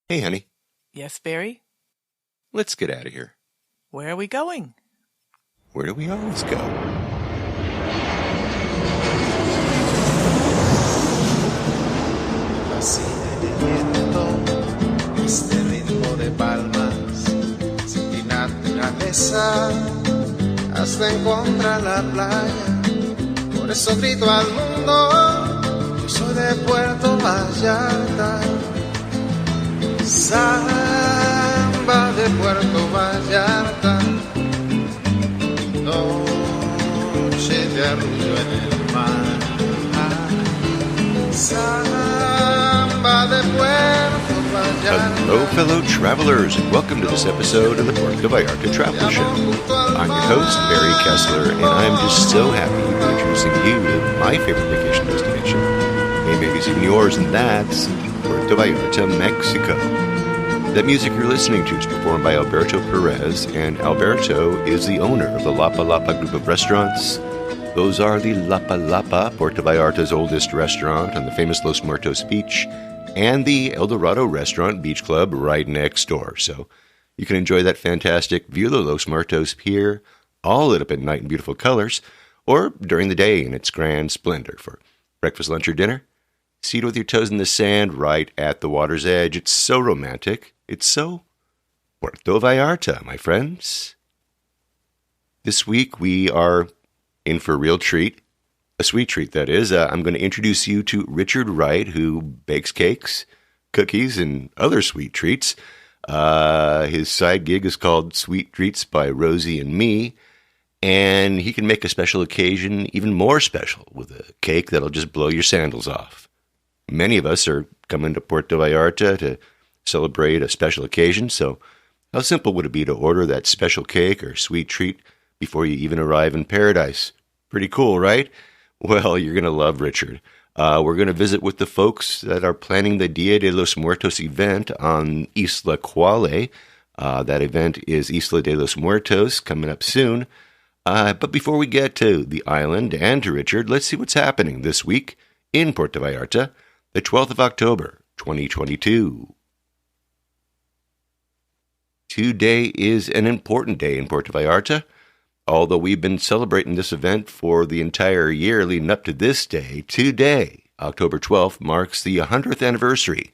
Hey, honey. Yes, Barry? Let's get out of here. Where are we going? Where do we always go? Fascina el viento, este ritmo de palmas, sin ti naturaleza, hasta encontrar la playa. Por eso grito al mundo, yo soy de Puerto Vallarta. Samba de Puerto Vallarta, noche de arrullo en el mar. Samba de Puerto Vallarta. Hello, fellow travelers, and welcome to this episode of the Puerto Vallarta Travel Show. I'm your host, Barry Kessler, and I'm just so happy to be introducing you to my favorite vacation destination. Maybe it's even yours, and that's Puerto Vallarta, Mexico. That music you're listening to is performed by Alberto Perez, and Alberto is the owner of the Lapa Lapa group of restaurants. Those are the Lapa Lapa, Puerto Vallarta's oldest restaurant on the famous Los Muertos beach, and the El Dorado Restaurant Beach Club right next door. So you can enjoy that fantastic view of the Los Muertos Pier, all lit up at night in beautiful colors, or during the day in its grand splendor for breakfast, lunch, or dinner. Seated with your toes in the sand right at the water's edge. It's so romantic. It's so Puerto Vallarta, my friends. This week we are in for a real treat, a sweet treat that is. I'm going to introduce you to Richard Wright, who bakes cakes, cookies, and other sweet treats. His side gig is called Sweet Treats by Rosie and Me, and he can make a special occasion even more special with a cake that'll just blow your sandals off. Many of us are coming to Puerto Vallarta to celebrate a special occasion, so how simple would it be to order that special cake or sweet treat before you even arrive in paradise? Pretty cool, right? Well, you're going to love Richard. We're going to visit with the folks that are planning the Dia de los Muertos event on Isla Cuale. That event is Isla de los Muertos, coming up soon. But before we get to the island and to Richard, let's see what's happening this week in Puerto Vallarta, the 12th of October, 2022. Today is an important day in Puerto Vallarta. Although we've been celebrating this event for the entire year leading up to this day, today, October 12th, marks the 100th anniversary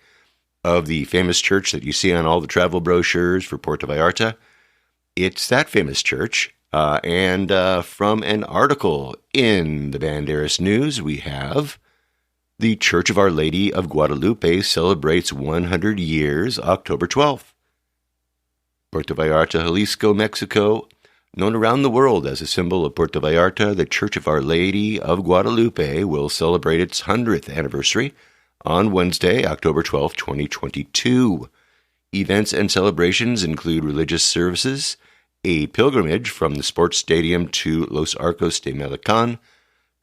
of the famous church that you see on all the travel brochures for Puerto Vallarta. It's that famous church, and from an article in the Banderas News, we have the Church of Our Lady of Guadalupe celebrates 100 years October 12th. Puerto Vallarta, Jalisco, Mexico, known around the world as a symbol of Puerto Vallarta, the Church of Our Lady of Guadalupe will celebrate its 100th anniversary on Wednesday, October 12, 2022. Events and celebrations include religious services, a pilgrimage from the sports stadium to Los Arcos de Melican,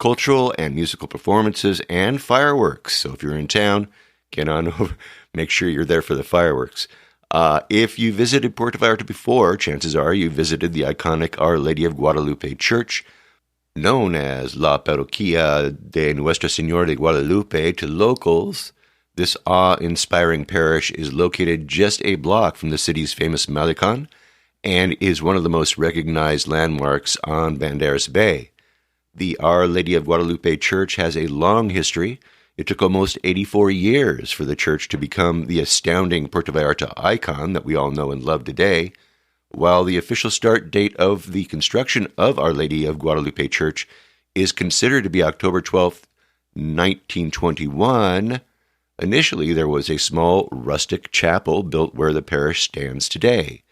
cultural and musical performances, and fireworks. So if you're in town, get on over, make sure you're there for the fireworks. If you visited Puerto Vallarta before, chances are you visited the iconic Our Lady of Guadalupe Church, known as La Parroquia de Nuestra Señora de Guadalupe to locals. This awe-inspiring parish is located just a block from the city's famous Malecón and is one of the most recognized landmarks on Banderas Bay. The Our Lady of Guadalupe Church has a long history. It took almost 84 years for the church to become the astounding Puerto Vallarta icon that we all know and love today. While the official start date of the construction of Our Lady of Guadalupe Church is considered to be October 12th, 1921, initially there was a small rustic chapel built where the parish stands today.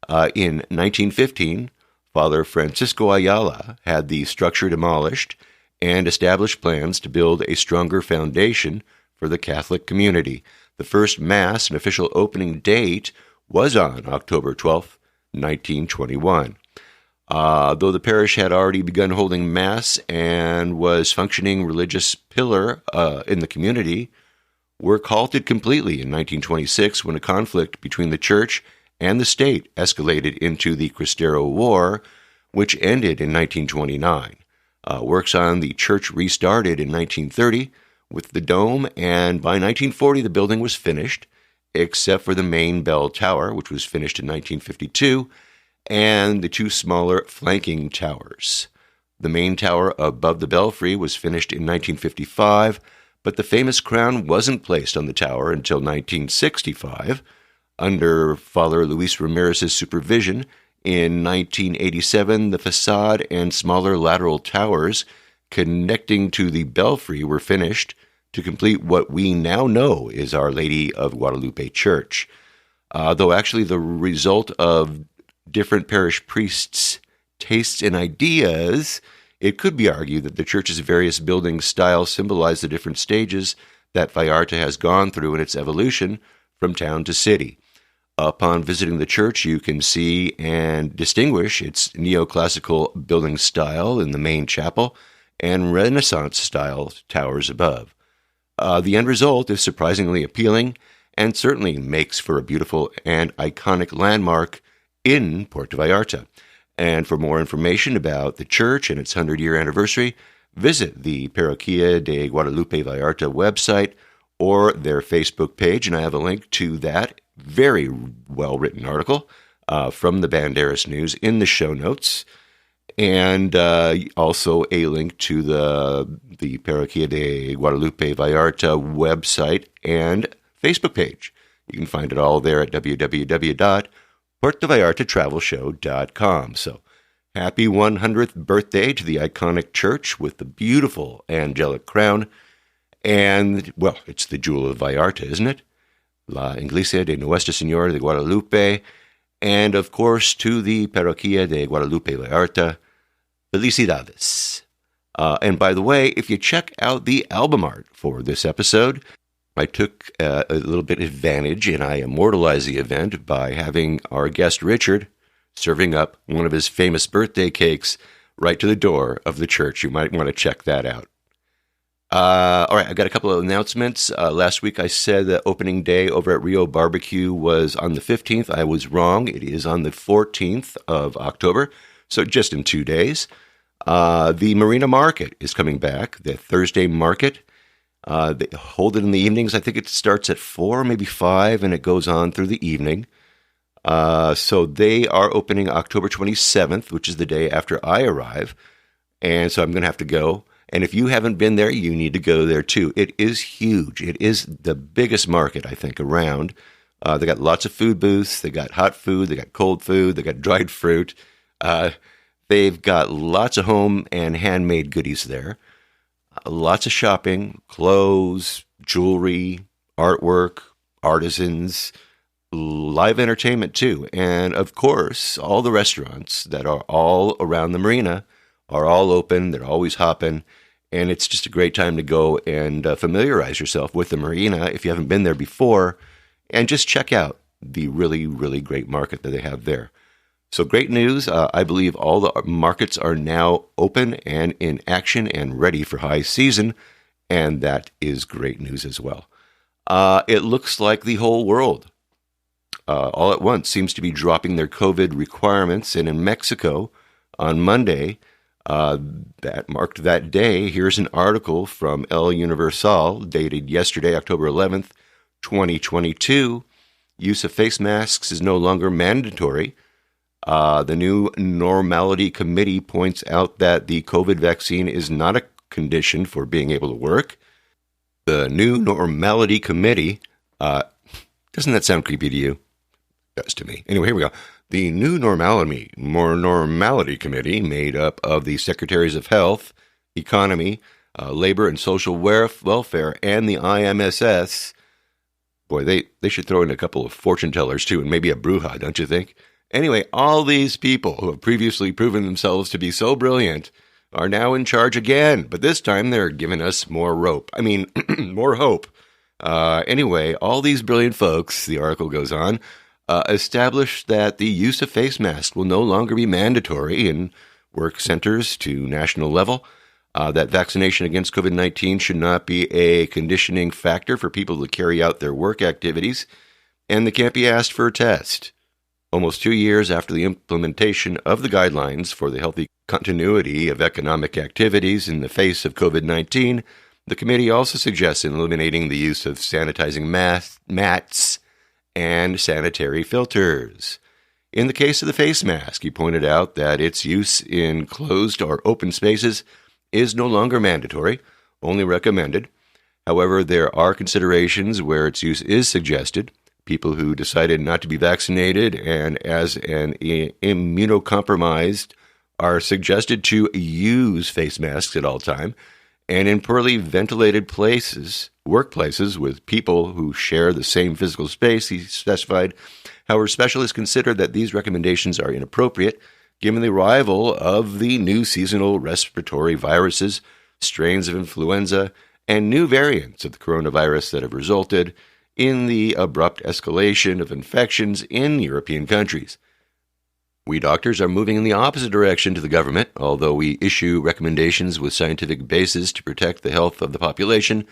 In 1915, Father Francisco Ayala had the structure demolished and established plans to build a stronger foundation for the Catholic community. The first Mass and official opening date was on October 12, 1921. Though the parish had already begun holding Mass and was functioning religious pillar in the community, work halted completely in 1926 when a conflict between the church and the state escalated into the Cristero War, which ended in 1929. Works on the church restarted in 1930 with the dome, and by 1940 the building was finished, except for the main bell tower, which was finished in 1952, and the two smaller flanking towers. The main tower above the belfry was finished in 1955, but the famous crown wasn't placed on the tower until 1965. Under Father Luis Ramirez's supervision, in 1987, the facade and smaller lateral towers connecting to the belfry were finished to complete what we now know is Our Lady of Guadalupe Church. Though actually the result of different parish priests' tastes and ideas, it could be argued that the church's various building styles symbolize the different stages that Vallarta has gone through in its evolution from town to city. Upon visiting the church, you can see and distinguish its neoclassical building style in the main chapel and Renaissance-style towers above. The end result is surprisingly appealing and certainly makes for a beautiful and iconic landmark in Puerto Vallarta. And for more information about the church and its 100-year anniversary, visit the Parroquia de Guadalupe Vallarta website or their Facebook page, and I have a link to that very well-written article from the Banderas News in the show notes, and also a link to the Parroquia de Guadalupe Vallarta website and Facebook page. You can find it all there at www.puertovallartatravelshow.com. So, happy 100th birthday to the iconic church with the beautiful angelic crown. And, well, it's the jewel of Vallarta, isn't it? La Iglesia de Nuestra Señora de Guadalupe. And, of course, to the Parroquia de Guadalupe Vallarta, felicidades. And by the way, if you check out the album art for this episode, I took a little bit of advantage and I immortalized the event by having our guest Richard serving up one of his famous birthday cakes right to the door of the church. You might want to check that out. All right, I've got a couple of announcements. Last week I said that opening day over at Rio Barbecue was on the 15th. I was wrong. It is on the 14th of October, so just in 2 days. The Marina Market is coming back, the Thursday market. They hold it in the evenings. I think it starts at 4, maybe 5, and it goes on through the evening. So they are opening October 27th, which is the day after I arrive. And so I'm going to have to go. And if you haven't been there, you need to go there too. It is huge. It is the biggest market, I think, around. They got lots of food booths. They got hot food. They got cold food. They got dried fruit. They've got lots of home and handmade goodies there. Lots of shopping, clothes, jewelry, artwork, artisans, live entertainment too. And of course, all the restaurants that are all around the marina are all open. They're always hopping. And it's just a great time to go and familiarize yourself with the marina if you haven't been there before. And just check out the really, really great market that they have there. So great news. I believe all the markets are now open and in action and ready for high season. And that is great news as well. It looks like the whole world all at once seems to be dropping their COVID requirements. And in Mexico on Monday, that marked that day. Here's an article from El Universal dated yesterday, October 11th, 2022. Use of face masks is no longer mandatory. The new Normality Committee points out that the COVID vaccine is not a condition for being able to work. The new Normality Committee, doesn't that sound creepy to you? It does to me. Anyway, here we go. The new Normality Committee, made up of the Secretaries of Health, Economy, Labor and Social Welfare, and the IMSS. Boy, they should throw in a couple of fortune tellers too, and maybe a bruja, don't you think? Anyway, all these people who have previously proven themselves to be so brilliant are now in charge again, but this time they're giving us more more hope. Anyway, all these brilliant folks, the article goes on, established that the use of face masks will no longer be mandatory in work centers to national level, that vaccination against COVID-19 should not be a conditioning factor for people to carry out their work activities, and they can't be asked for a test. Almost 2 years after the implementation of the guidelines for the healthy continuity of economic activities in the face of COVID-19, the committee also suggests eliminating the use of sanitizing mats and sanitary filters. In the case of the face mask, he pointed out that its use in closed or open spaces is no longer mandatory, only recommended. However, there are considerations where its use is suggested. People who decided not to be vaccinated and as an immunocompromised are suggested to use face masks at all time. And in poorly ventilated workplaces with people who share the same physical space, he specified. However, specialists consider that these recommendations are inappropriate given the arrival of the new seasonal respiratory viruses, strains of influenza, and new variants of the coronavirus that have resulted in the abrupt escalation of infections in European countries. We doctors are moving in the opposite direction to the government. Although we issue recommendations with scientific basis to protect the health of the population,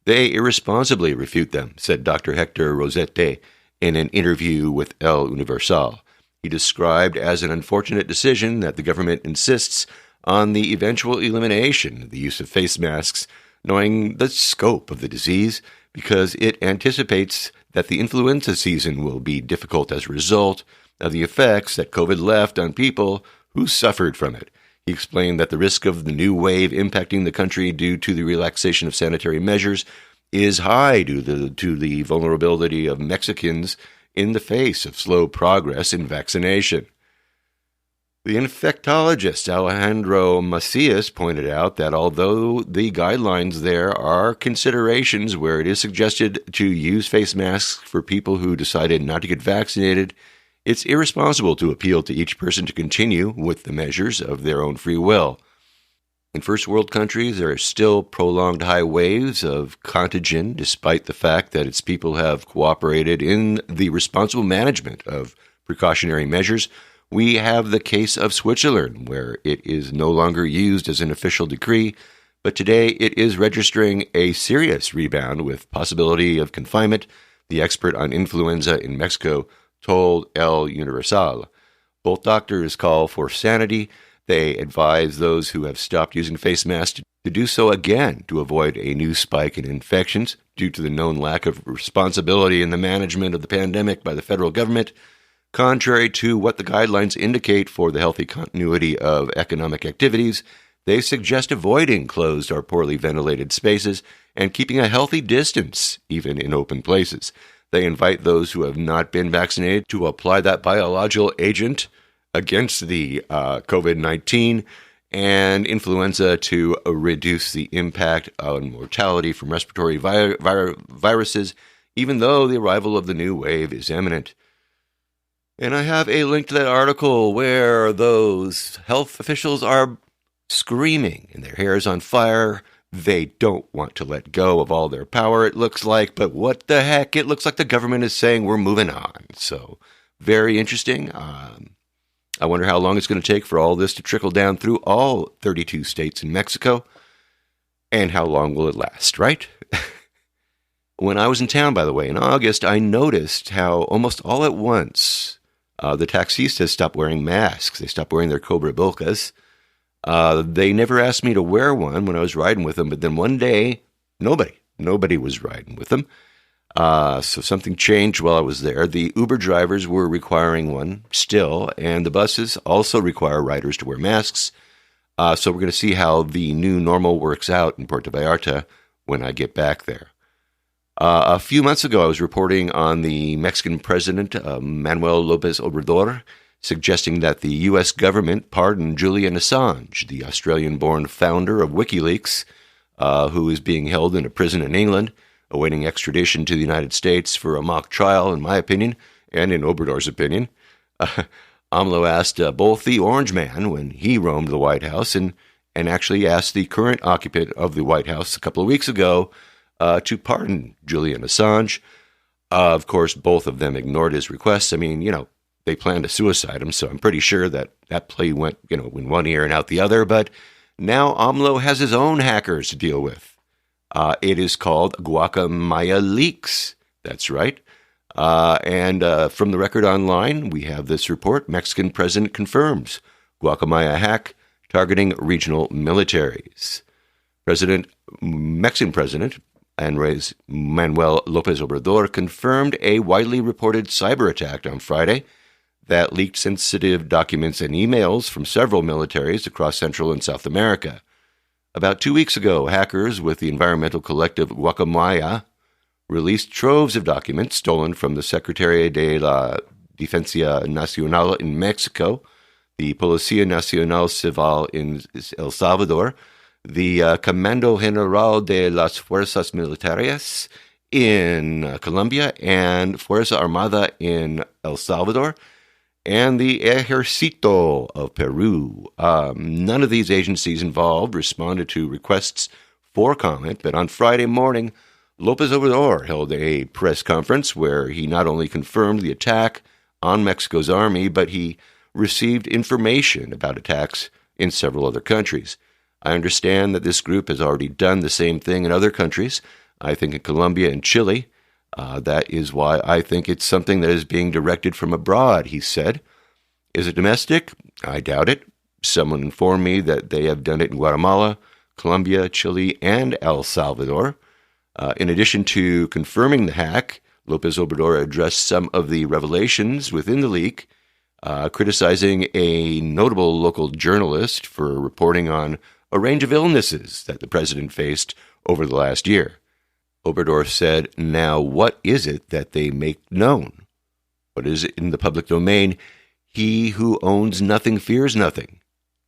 they irresponsibly refute them, said Dr. Hector Rosete in an interview with El Universal. He described as an unfortunate decision that the government insists on the eventual elimination of the use of face masks, knowing the scope of the disease, because it anticipates that the influenza season will be difficult as a result of the effects that COVID left on people who suffered from it. He explained that the risk of the new wave impacting the country due to the relaxation of sanitary measures is high due to the vulnerability of Mexicans in the face of slow progress in vaccination. The infectologist Alejandro Macias pointed out that although the guidelines there are considerations where it is suggested to use face masks for people who decided not to get vaccinated, it's irresponsible to appeal to each person to continue with the measures of their own free will. In first world countries, there are still prolonged high waves of contagion, despite the fact that its people have cooperated in the responsible management of precautionary measures. We have the case of Switzerland, where it is no longer used as an official decree, but today it is registering a serious rebound with possibility of confinement, the expert on influenza in Mexico told El Universal. Both doctors call for sanity. They advise those who have stopped using face masks to do so again to avoid a new spike in infections due to the known lack of responsibility in the management of the pandemic by the federal government. Contrary to what the guidelines indicate for the healthy continuity of economic activities, they suggest avoiding closed or poorly ventilated spaces and keeping a healthy distance, even in open places. They invite those who have not been vaccinated to apply that biological agent against the COVID-19 and influenza to reduce the impact on mortality from respiratory viruses, even though the arrival of the new wave is imminent. And I have a link to that article where those health officials are screaming and their hair is on fire. They don't want to let go of all their power, it looks like, but what the heck? It looks like the government is saying we're moving on. So, very interesting. I wonder how long it's going to take for all this to trickle down through all 32 states in Mexico, and how long will it last, right? When I was in town, by the way, in August, I noticed how almost all at once the taxistas stopped wearing masks. They stopped wearing their Cobra Bilkas. They never asked me to wear one when I was riding with them, but then one day, nobody was riding with them. So something changed while I was there. The Uber drivers were requiring one still, and the buses also require riders to wear masks. So we're going to see how the new normal works out in Puerto Vallarta when I get back there. A few months ago, I was reporting on the Mexican president, Manuel López Obrador, suggesting that the U.S. government pardon Julian Assange, the Australian-born founder of WikiLeaks, who is being held in a prison in England, awaiting extradition to the United States for a mock trial, in my opinion, and in Obrador's opinion. AMLO asked both the Orange Man when he roamed the White House and actually asked the current occupant of the White House a couple of weeks ago to pardon Julian Assange. Of course, both of them ignored his request. I mean, they planned to suicide him, so I'm pretty sure that play went, in one ear and out the other. But now AMLO has his own hackers to deal with. It is called Guacamaya Leaks. That's right. And from the Record Online, we have this report. Mexican president confirms Guacamaya hack targeting regional militaries. Mexican President Andrés Manuel López Obrador confirmed a widely reported cyber attack on Friday that leaked sensitive documents and emails from several militaries across Central and South America. About 2 weeks ago, hackers with the environmental collective Guacamaya released troves of documents stolen from the Secretaría de la Defensa Nacional in Mexico, the Policía Nacional Civil in El Salvador, the Comando General de las Fuerzas Militares in Colombia, and Fuerza Armada in El Salvador, and the Ejército of Peru. None of these agencies involved responded to requests for comment, but on Friday morning, López Obrador held a press conference where he not only confirmed the attack on Mexico's army, but he received information about attacks in several other countries. I understand that this group has already done the same thing in other countries, I think in Colombia and Chile. That is why I think it's something that is being directed from abroad, he said. Is it domestic? I doubt it. Someone informed me that they have done it in Guatemala, Colombia, Chile, and El Salvador. In addition to confirming the hack, López Obrador addressed some of the revelations within the leak, criticizing a notable local journalist for reporting on a range of illnesses that the president faced over the last year. Obrador said, "Now, what is it that they make known? What is it in the public domain? He who owns nothing fears nothing.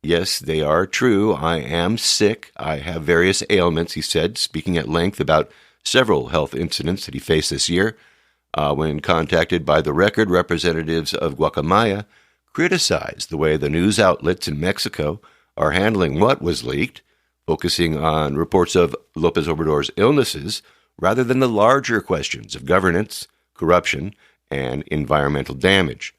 Yes, they are true. I am sick. I have various ailments," he said, speaking at length about several health incidents that he faced this year. When contacted by the record, representatives of Guacamaya criticized the way the news outlets in Mexico are handling what was leaked, focusing on reports of López Obrador's illnesses rather than the larger questions of governance, corruption, and environmental damage.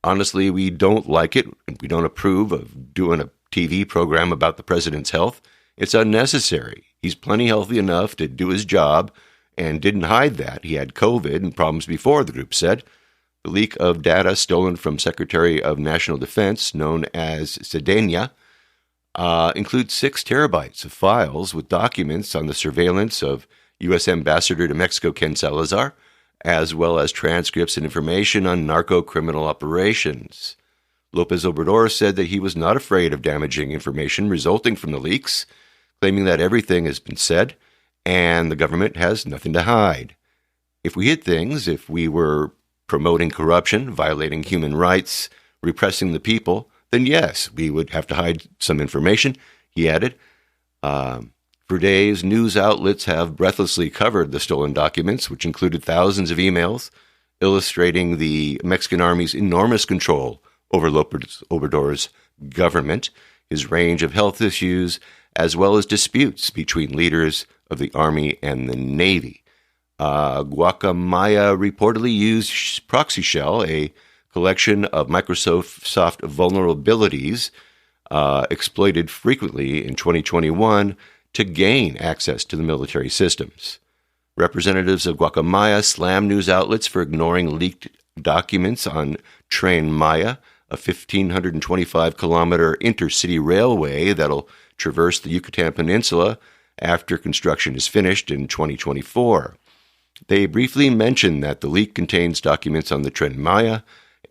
Honestly, we don't like it, and we don't approve of doing a TV program about the president's health. It's unnecessary. He's plenty healthy enough to do his job and didn't hide that. He had COVID and problems before, the group said. The leak of data stolen from Secretary of National Defense, known as Sedena, includes 6 terabytes of files with documents on the surveillance of U.S. Ambassador to Mexico Ken Salazar, as well as transcripts and information on narco-criminal operations. López Obrador said that he was not afraid of damaging information resulting from the leaks, claiming that everything has been said and the government has nothing to hide. If we hid things, if we were promoting corruption, violating human rights, repressing the people, then yes, we would have to hide some information, he added. For days, news outlets have breathlessly covered the stolen documents, which included thousands of emails illustrating the Mexican army's enormous control over López Obrador's government, his range of health issues, as well as disputes between leaders of the Army and the Navy. Guacamaya reportedly used Proxy Shell, a collection of Microsoft vulnerabilities exploited frequently in 2021 to gain access to the military systems. Representatives of Guacamaya slammed news outlets for ignoring leaked documents on Tren Maya, a 1,525-kilometer intercity railway that'll traverse the Yucatan Peninsula after construction is finished in 2024. They briefly mentioned that the leak contains documents on the Tren Maya,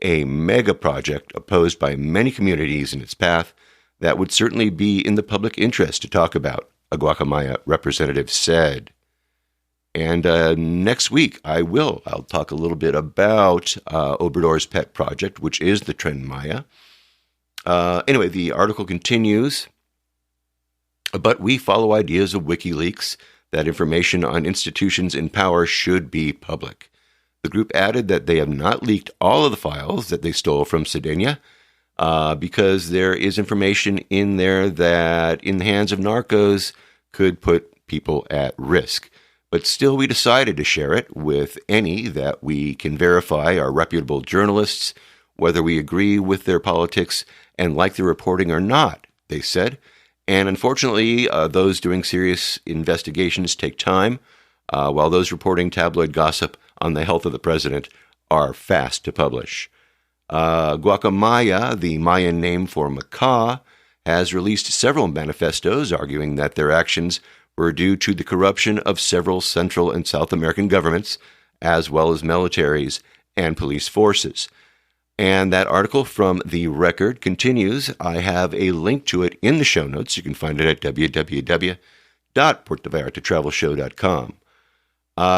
a mega project opposed by many communities in its path that would certainly be in the public interest to talk about, a Guacamaya representative said. And next week, I'll talk a little bit about Obrador's pet project, which is the Tren Maya. Anyway, the article continues, but we follow ideas of WikiLeaks that information on institutions in power should be public. The group added that they have not leaked all of the files that they stole from Sedena, because there is information in there that, in the hands of narcos, could put people at risk. But still, we decided to share it with any that we can verify are reputable journalists, whether we agree with their politics and like their reporting or not, they said. And unfortunately, those doing serious investigations take time, while those reporting tabloid gossip on the health of the president are fast to publish. Guacamaya, the Mayan name for macaw, has released several manifestos arguing that their actions were due to the corruption of several Central and South American governments, as well as militaries and police forces. And that article from The Record continues. I have a link to it in the show notes. You can find it at www.puertovallartatravelshow.com.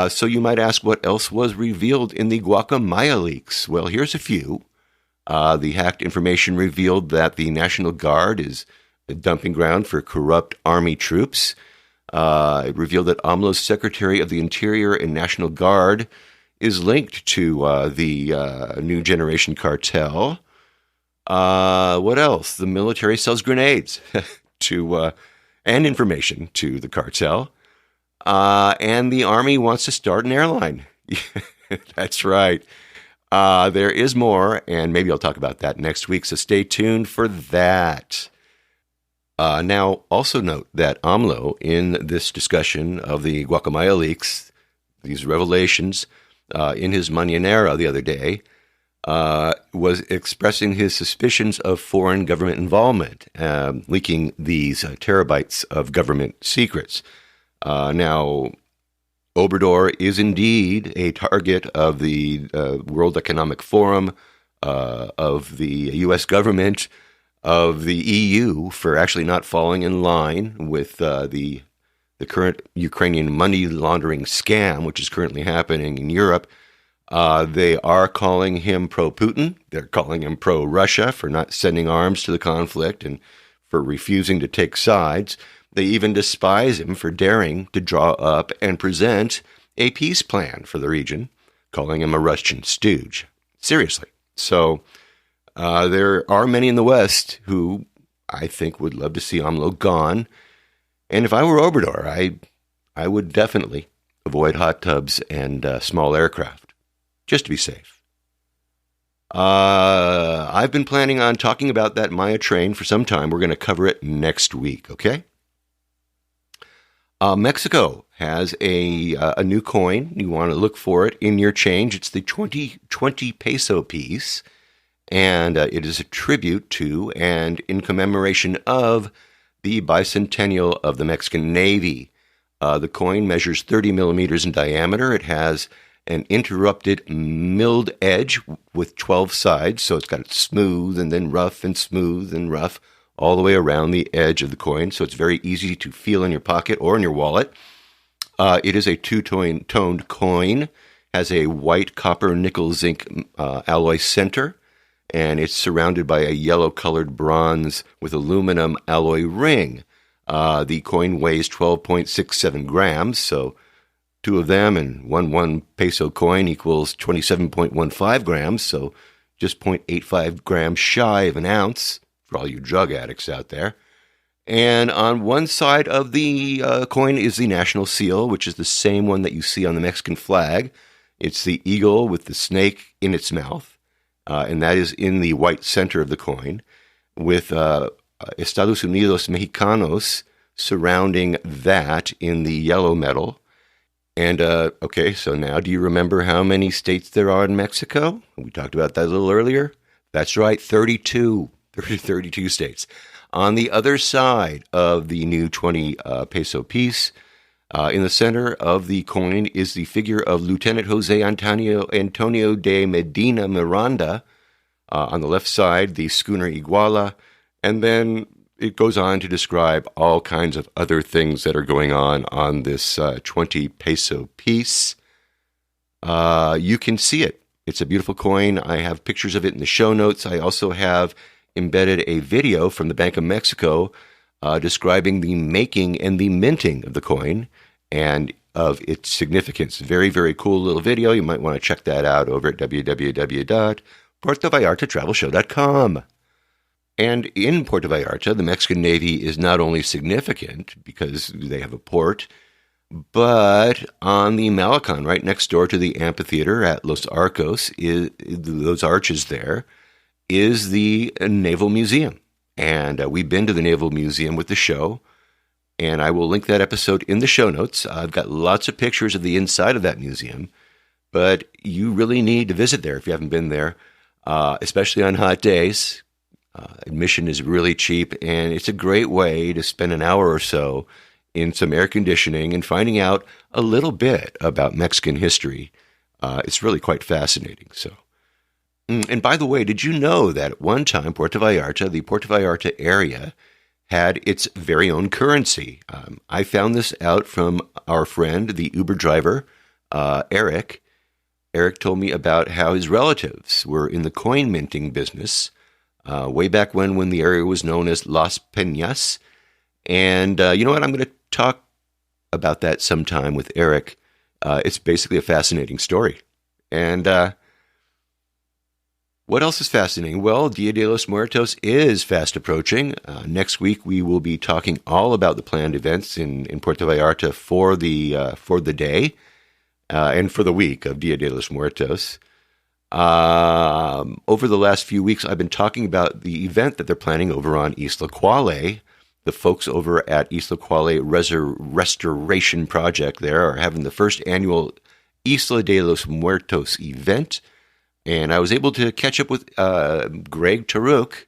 So you might ask what else was revealed in the Guacamaya leaks. Well, here's a few. The hacked information revealed that the National Guard is a dumping ground for corrupt army troops. It revealed that AMLO's Secretary of the Interior and National Guard is linked to the New Generation Cartel. What else? The military sells grenades to and information to the cartel. And the Army wants to start an airline. That's right. There is more, and maybe I'll talk about that next week, so stay tuned for that. Now, also note that AMLO, in this discussion of the Guacamaya leaks, these revelations, in his Mañanera the other day, was expressing his suspicions of foreign government involvement, leaking these terabytes of government secrets. Now, Obrador is indeed a target of the World Economic Forum, of the U.S. government, of the EU for actually not falling in line with the current Ukrainian money laundering scam, which is currently happening in Europe. They are calling him pro-Putin. They're calling him pro-Russia for not sending arms to the conflict and for refusing to take sides. They even despise him for daring to draw up and present a peace plan for the region, calling him a Russian stooge. Seriously. So there are many in the West who I think would love to see AMLO gone. And if I were Obrador, I would definitely avoid hot tubs and small aircraft, just to be safe. I've been planning on talking about that Maya train for some time. We're going to cover it next week, okay? Mexico has a new coin. You want to look for it in your change. It's the 2020 peso piece, and it is a tribute to and in commemoration of the bicentennial of the Mexican Navy. The coin measures 30 millimeters in diameter. It has an interrupted milled edge with 12 sides, so it's got it smooth and then rough and smooth and rough all the way around the edge of the coin, so it's very easy to feel in your pocket or in your wallet. It is a two-toned coin, has a white copper nickel zinc alloy center, and it's surrounded by a yellow-colored bronze with aluminum alloy ring. The coin weighs 12.67 grams, so two of them and one peso coin equals 27.15 grams, so just 0.85 grams shy of an ounce for all you drug addicts out there. And on one side of the coin is the national seal, which is the same one that you see on the Mexican flag. It's the eagle with the snake in its mouth. And that is in the white center of the coin, with Estados Unidos Mexicanos surrounding that in the yellow metal. And, okay, so now do you remember how many states there are in Mexico? We talked about that a little earlier. That's right, 32 states. On the other side of the new 20 peso piece, in the center of the coin is the figure of Lieutenant Jose Antonio de Medina Miranda. On the left side, the schooner Iguala. And then it goes on to describe all kinds of other things that are going on this 20 peso piece. You can see it. It's a beautiful coin. I have pictures of it in the show notes. I also have embedded a video from the Bank of Mexico describing the making and the minting of the coin and of its significance. Very, very cool little video. You might want to check that out over at www.puertovallartatravelshow.com. And in Puerto Vallarta, the Mexican Navy is not only significant because they have a port, but on the Malecon, right next door to the amphitheater at Los Arcos, those arches there, is the Naval Museum. And we've been to the Naval Museum with the show, and I will link that episode in the show notes. I've got lots of pictures of the inside of that museum, but you really need to visit there if you haven't been there, especially on hot days. Admission is really cheap, and it's a great way to spend an hour or so in some air conditioning and finding out a little bit about Mexican history. It's really quite fascinating. So, and by the way, did you know that at one time, the Puerto Vallarta area had its very own currency? I found this out from our friend, the Uber driver, Eric. Eric told me about how his relatives were in the coin minting business way back when the area was known as Las Peñas. And you know what? I'm going to talk about that sometime with Eric. It's basically a fascinating story. And what else is fascinating? Well, Dia de los Muertos is fast approaching. Next week, we will be talking all about the planned events in Puerto Vallarta for the day and for the week of Dia de los Muertos. Over the last few weeks, I've been talking about the event that they're planning over on Isla Cuale. The folks over at Isla Cuale Restoration Project there are having the first annual Isla de los Muertos event. And I was able to catch up with Greg Taruk,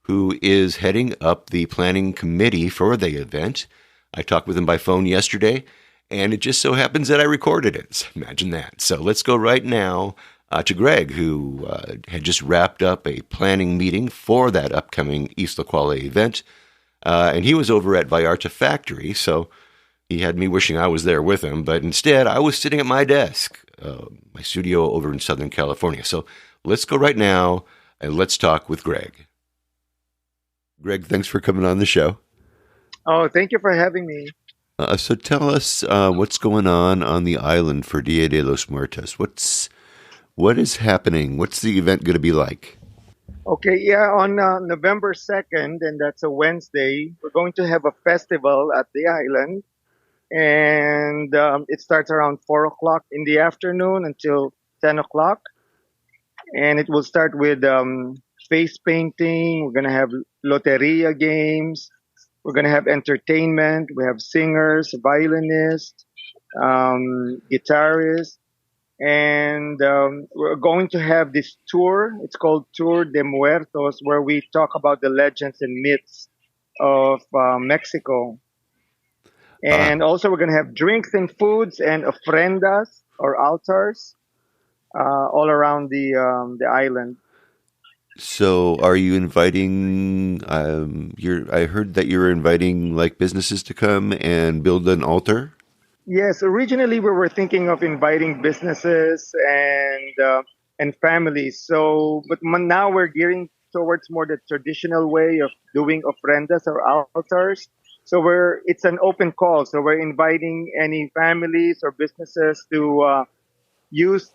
who is heading up the planning committee for the event. I talked with him by phone yesterday, and it just so happens that I recorded it. So imagine that. So let's go right now to Greg, who had just wrapped up a planning meeting for that upcoming Isla Cuale event. And he was over at Vallarta Factory, so he had me wishing I was there with him, but instead I was sitting at my desk, my studio over in Southern California. So let's go right now and let's talk with Greg. Greg, thanks for coming on the show. Oh, thank you for having me. So tell us what's going on the island for Dia de los Muertos. What is happening? What's the event going to be like? Okay, yeah, on November 2nd, and that's a Wednesday, we're going to have a festival at the island. And it starts around 4 o'clock in the afternoon until 10 o'clock. And it will start with face painting. We're going to have loteria games. We're going to have entertainment. We have singers, violinists, guitarists. And we're going to have this tour. It's called Tour de Muertos, where we talk about the legends and myths of Mexico. And also we're going to have drinks and foods and ofrendas or altars all around the island. So are you inviting, I heard that you're inviting like businesses to come and build an altar? Yes, originally we were thinking of inviting businesses and families. So, but now we're gearing towards more the traditional way of doing ofrendas or altars. So it's an open call. So we're inviting any families or businesses to use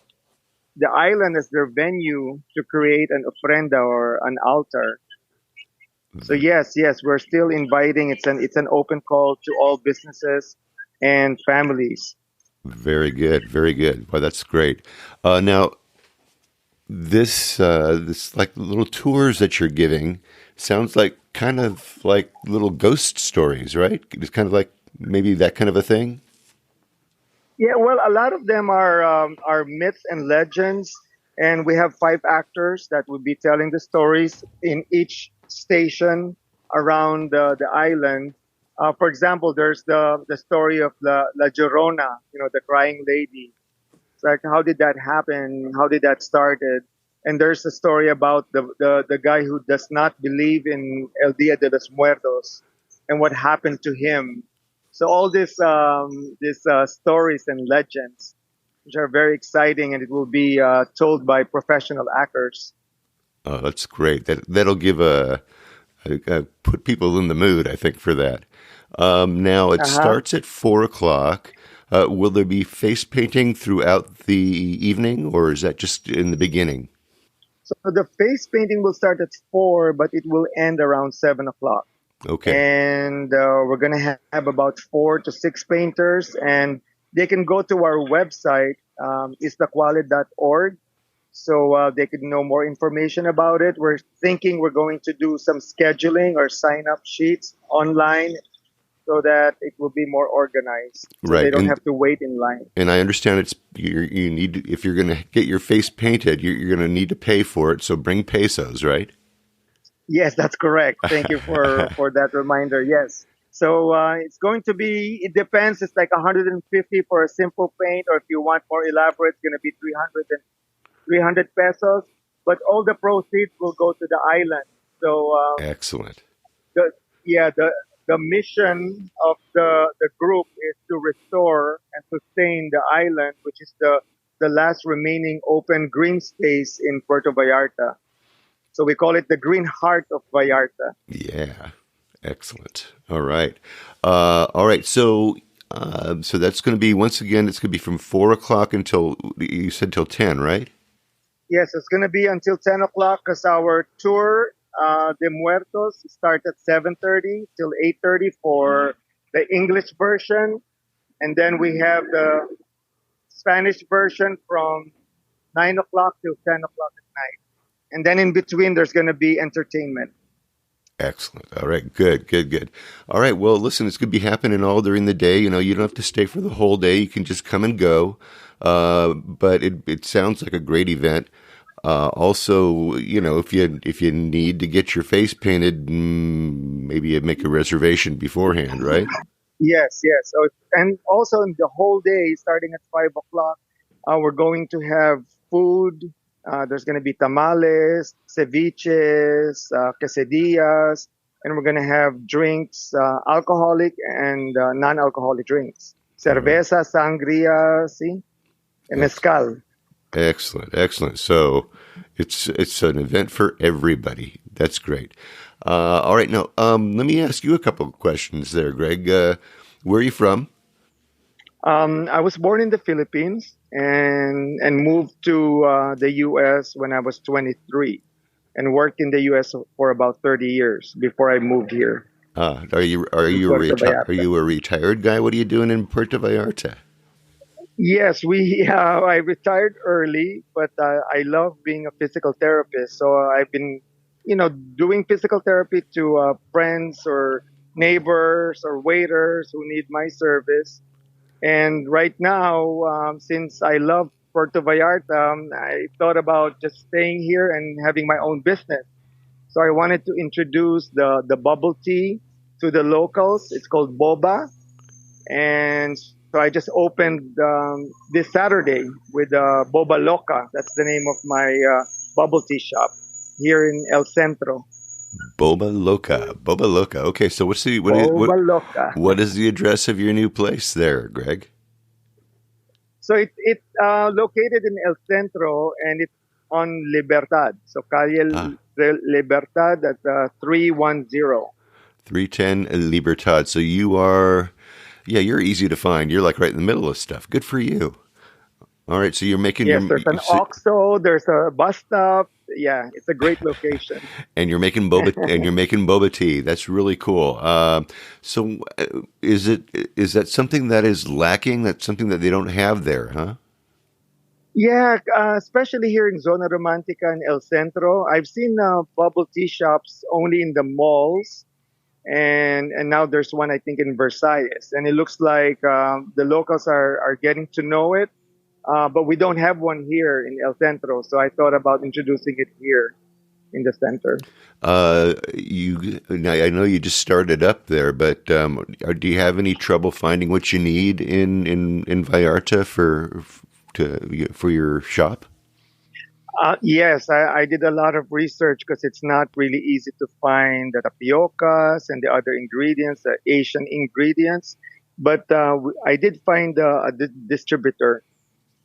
the island as their venue to create an ofrenda or an altar. So yes, we're still inviting. It's an open call to all businesses and families. Very good, very good. Well, that's great. Now, this like little tours that you're giving sounds like kind of like little ghost stories, right? It's kind of like maybe that kind of a thing. Yeah, well, a lot of them are myths and legends, and we have 5 actors that will be telling the stories in each station around the island. For example, there's the story of La Llorona, the crying lady. It's like, how did that happen? How did that started? And there's a story about the guy who does not believe in El Dia de los Muertos and what happened to him. So all these stories and legends, which are very exciting, and it will be told by professional actors. Oh, that's great. That'll give put people in the mood, I think, for that. Now it starts at 4 o'clock. Will there be face painting throughout the evening, or is that just in the beginning? So the face painting will start at 4, but it will end around 7 o'clock. Okay. And we're going to have about 4 to 6 painters, and they can go to our website, islacuale.org, so they could know more information about it. We're thinking we're going to do some scheduling or sign-up sheets online so that it will be more organized. So right. They don't have to wait in line. And I understand you need if you're going to get your face painted, you're going to need to pay for it. So bring pesos, right? Yes, that's correct. Thank you for that reminder. Yes. So it's going to be, it depends. It's like 150 for a simple paint, or if you want more elaborate, it's going to be 300 pesos. But all the proceeds will go to the island. So Excellent. the yeah the mission of the group is to restore and sustain the island, which is the last remaining open green space in Puerto Vallarta. So we call it the Green Heart of Vallarta. Yeah. Excellent. All right. All right. So that's going to be, once again, it's going to be from 4 o'clock until, you said till 10, right? Yes, it's going to be until 10 o'clock because our tour de Muertos starts at 7:30 till 8:30 for the English version, and then we have the Spanish version from 9 o'clock till 10 o'clock at night. And then in between, there's going to be entertainment. Excellent. All right. Good, good, good. All right. Well, listen, it's going to be happening all during the day. You know, you don't have to stay for the whole day. You can just come and go. But it sounds like a great event. Also, you know, if you need to get your face painted, maybe you make a reservation beforehand, right? Yes, yes. So, and also in the whole day, starting at 5 o'clock, we're going to have food. There's going to be tamales, ceviches, quesadillas, and we're going to have drinks, alcoholic and non-alcoholic drinks. All right. Cerveza, sangria, see, and Ex- mezcal. Excellent, excellent. So it's an event for everybody. That's great. All right. Now, let me ask you a couple of questions there, Greg. Where are you from? I was born in the Philippines and moved to the U.S. when I was 23 and worked in the U.S. for about 30 years before I moved here Are in you Puerto are Vallarta. you a retired guy? What are you doing in Puerto Vallarta? Yes, we. I retired early, but I love being a physical therapist. So I've been, doing physical therapy to friends or neighbors or waiters who need my service. And right now, since I love Puerto Vallarta, I thought about just staying here and having my own business. So I wanted to introduce the bubble tea to the locals. It's called boba, and so I just opened this Saturday with Boba Loca. That's the name of my bubble tea shop here in El Centro. Boba Loca. Boba Loca. Okay, so Boba Loca. what is the address of your new place there, Greg? So it's located in El Centro and it's on Libertad. So Ah, Libertad at 310. 310 Libertad. So you are, yeah, you're easy to find. You're like right in the middle of stuff. Good for you. All right, so you're making Yes, there's an OXXO, there's a bus stop. Yeah, it's a great location. and you're making boba tea. That's really cool. So is that something that is lacking? That's something that they don't have there, huh? Yeah, especially here in Zona Romantica and El Centro. I've seen bubble tea shops only in the malls, and now there's one I think in Versailles, and it looks like the locals are getting to know it, but we don't have one here in El Centro. So I thought about introducing it here in the center. Now, I know you just started up there, but do you have any trouble finding what you need in Vallarta for your shop? Yes, I did a lot of research because it's not really easy to find the tapiocas and the other ingredients, the Asian ingredients. But I did find a distributor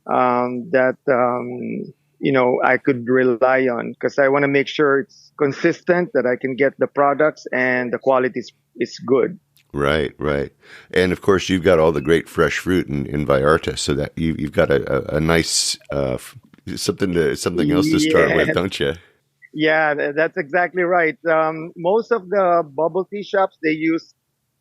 that I could rely on because I want to make sure it's consistent, that I can get the products and the quality is good. Right, right. And of course, you've got all the great fresh fruit in Vallarta, so that you've got a nice something else to start with, Yeah, don't you? yeah, that's exactly right. Most of the bubble tea shops they use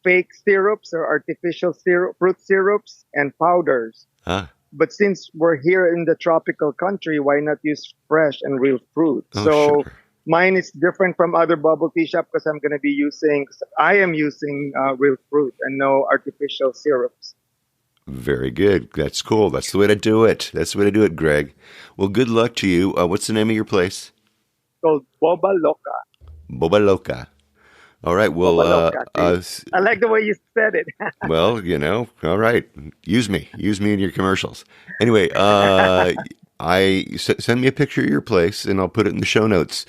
fake syrups or artificial fruit syrups and powders. Ah, But since we're here in the tropical country, why not use fresh and real fruit? oh, So sure. mine is different from other bubble tea shop because I am using real fruit and no artificial syrups. Very good. That's cool. That's the way to do it. That's the way to do it, Greg. Well, good luck to you. What's the name of your place? Called Boba Loca. Boba Loca. All right. Well, Popaloca. I like the way you said it. well, all right. Use me in your commercials. Anyway, send me a picture of your place, and I'll put it in the show notes.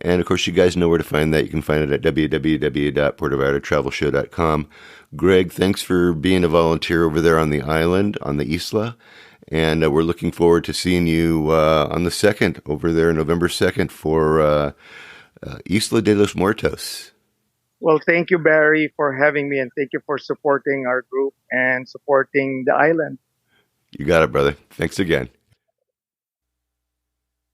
And of course, you guys know where to find that. You can find it at www.puertovallartatravelshow.com. Greg, thanks for being a volunteer over there on the island, on the Isla. And we're looking forward to seeing you on the 2nd, over there, November 2nd, for Isla de los Muertos. Well, thank you, Barry, for having me, and thank you for supporting our group and supporting the island. You got it, brother. Thanks again.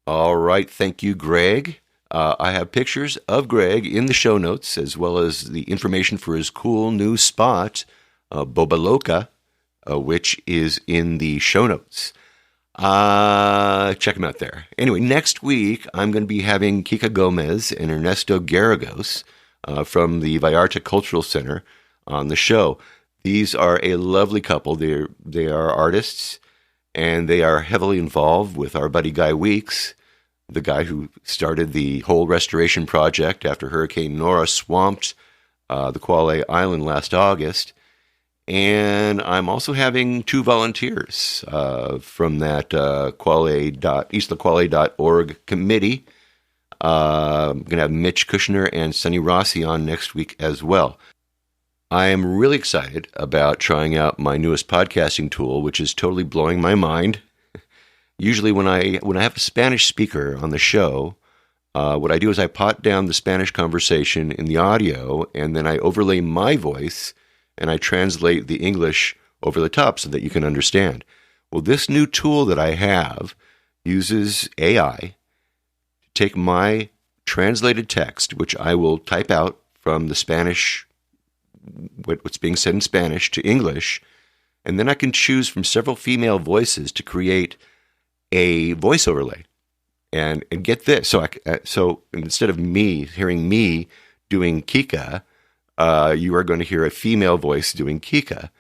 All right. Thank you, Greg. I have pictures of Greg in the show notes, as well as the information for his cool new spot, Bobaloca, which is in the show notes. Check him out there. Anyway, next week, I'm going to be having Kika Gomez and Ernesto Garagos from the Vallarta Cultural Center on the show. These are a lovely couple. They are artists, and they are heavily involved with our buddy Guy Weeks, the guy who started the whole restoration project after Hurricane Nora swamped the Kwale Island last August. And I'm also having 2 volunteers from that islaquale.org committee. I'm going to have Mitch Kushner and Sonny Rossi on next week as well. I am really excited about trying out my newest podcasting tool, which is totally blowing my mind. Usually when I have a Spanish speaker on the show, what I do is I pot down the Spanish conversation in the audio, and then I overlay my voice, and I translate the English over the top so that you can understand. Well, this new tool that I have uses AI to take my translated text, which I will type out from the Spanish, what's being said in Spanish, to English, and then I can choose from several female voices to create a voice overlay, and get this. So instead of hearing me doing Kika, you are going to hear a female voice doing Kika,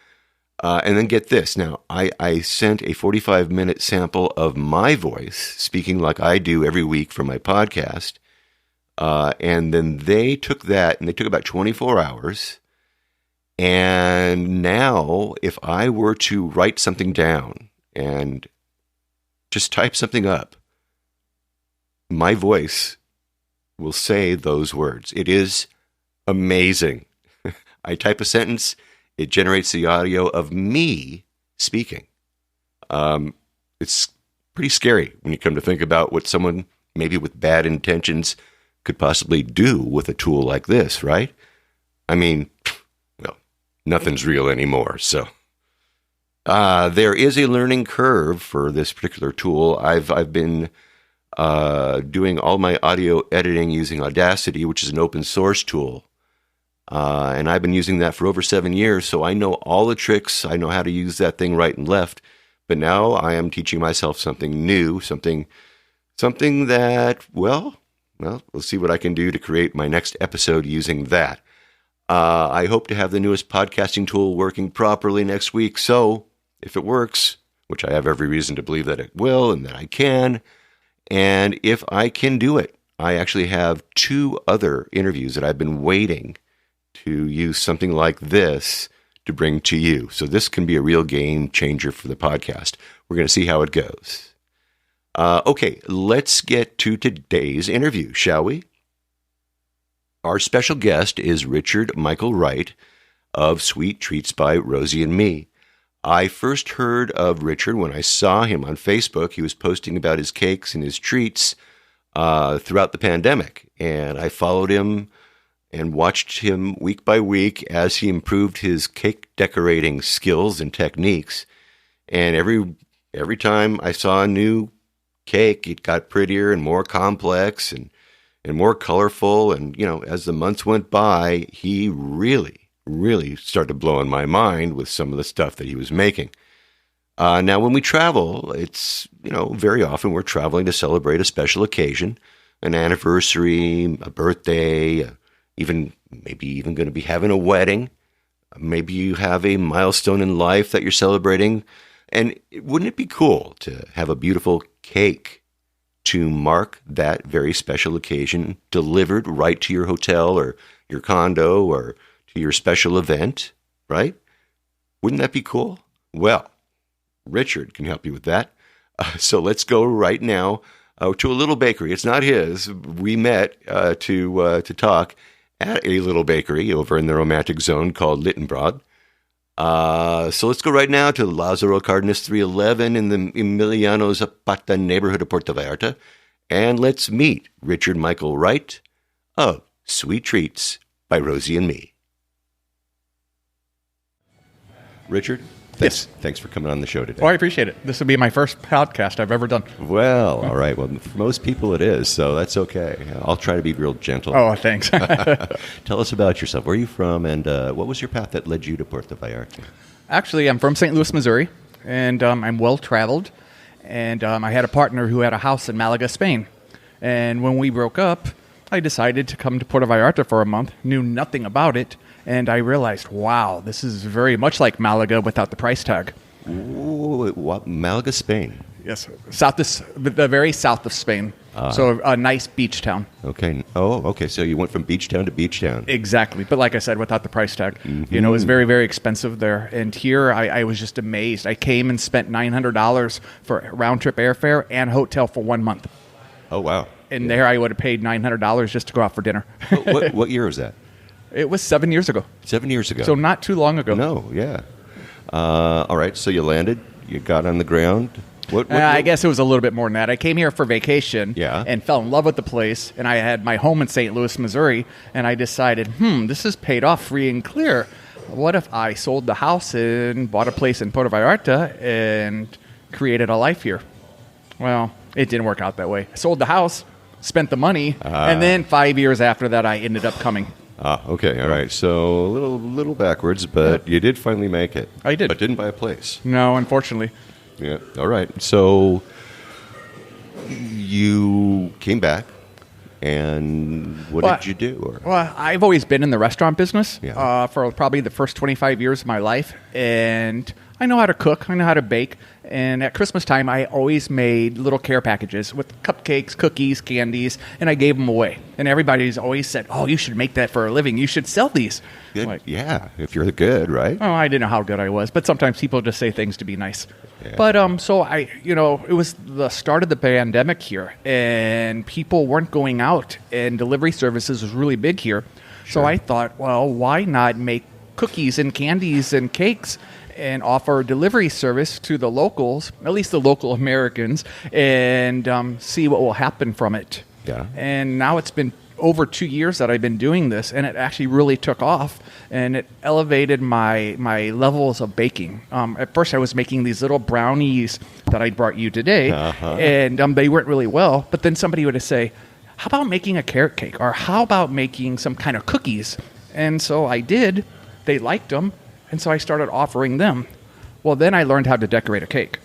and then get this. Now, I sent a 45-minute sample of my voice speaking like I do every week for my podcast, and then they took that and they took about 24 hours. And now, if I were to write something down and just type something up, my voice will say those words. It is amazing. I type a sentence, it generates the audio of me speaking. It's pretty scary when you come to think about what someone, maybe with bad intentions, could possibly do with a tool like this, right? I mean, well, nothing's real anymore, so... there is a learning curve for this particular tool. I've been doing all my audio editing using Audacity, which is an open source tool. And I've been using that for over 7 years, so I know all the tricks. I know how to use that thing right and left. But now I am teaching myself something new, something that, well, we'll see what I can do to create my next episode using that. I hope to have the newest podcasting tool working properly next week, so if it works, which I have every reason to believe that it will and that I can, and if I can do it, I actually have 2 other interviews that I've been waiting to use something like this to bring to you. So this can be a real game changer for the podcast. We're going to see how it goes. Okay, let's get to today's interview, shall we? Our special guest is Richard Michael Wright of Sweet Treats by Rosie and Me. I first heard of Richard when I saw him on Facebook. He was posting about his cakes and his treats throughout the pandemic, and I followed him and watched him week by week as he improved his cake decorating skills and techniques. And every time I saw a new cake, it got prettier and more complex and more colorful. And, as the months went by, he really started blowing my mind with some of the stuff that he was making. Now, when we travel, it's, very often we're traveling to celebrate a special occasion, an anniversary, a birthday, maybe even going to be having a wedding. Maybe you have a milestone in life that you're celebrating. And wouldn't it be cool to have a beautiful cake to mark that very special occasion, delivered right to your hotel or your condo or to your special event, right? Wouldn't that be cool? Well, Richard can help you with that. So let's go right now to a little bakery. It's not his. We met to talk at a little bakery over in the romantic zone called Littenbrod. So let's go right now to Lázaro Cárdenas 311 in the Emiliano Zapata neighborhood of Puerto Vallarta. And let's meet Richard Michael Wright of Sweet Treats by Rosie and Me. Richard, thanks for coming on the show today. Oh, I appreciate it. This will be my first podcast I've ever done. Well, all right. Well, for most people it is, so that's okay. I'll try to be real gentle. Oh, thanks. Tell us about yourself. Where are you from, and what was your path that led you to Puerto Vallarta? Actually, I'm from St. Louis, Missouri, and I'm well-traveled. And I had a partner who had a house in Malaga, Spain. And when we broke up, I decided to come to Puerto Vallarta for a month, knew nothing about it, and I realized, wow, this is very much like Malaga without the price tag. Ooh, what, Malaga, Spain? Yes, the very south of Spain. So a nice beach town. Okay. Oh, okay. So you went from beach town to beach town. Exactly. But like I said, without the price tag. Mm-hmm. You know, it was very, very expensive there. And here I was just amazed. I came and spent $900 for round-trip airfare and hotel for 1 month. Oh, wow. And there I would have paid $900 just to go out for dinner. What year was that? It was 7 years ago. 7 years ago. So not too long ago. No, yeah. All right, so you landed, you got on the ground. I guess it was a little bit more than that. I came here for vacation and fell in love with the place, and I had my home in St. Louis, Missouri, and I decided, this is paid off free and clear. What if I sold the house and bought a place in Puerto Vallarta and created a life here? Well, it didn't work out that way. I sold the house, spent the money, and then 5 years after that, I ended up coming. Okay, all right. So a little backwards, but you did finally make it. I did. But didn't buy a place. No, unfortunately. Yeah, all right. So you came back, and what did you do? Well, I've always been in the restaurant business for probably the first 25 years of my life, and I know how to cook, I know how to bake, and at Christmas time, I always made little care packages with cupcakes, cookies, candies, and I gave them away. And everybody's always said, oh, you should make that for a living. You should sell these. Good. Like, yeah, if you're good, right? Oh, I didn't know how good I was, but sometimes people just say things to be nice. Yeah. But so it was the start of the pandemic here, and people weren't going out, and delivery services was really big here. Sure. So I thought, well, why not make cookies and candies and cakes and offer delivery service to the locals, at least the local Americans, and see what will happen from it. Yeah. And now it's been over 2 years that I've been doing this, and it actually really took off, and it elevated my levels of baking. At first, I was making these little brownies that I brought you today, and they weren't really well, but then somebody would say, how about making a carrot cake, or how about making some kind of cookies? And so I did. They liked them. And so I started offering them. Well, then I learned how to decorate a cake.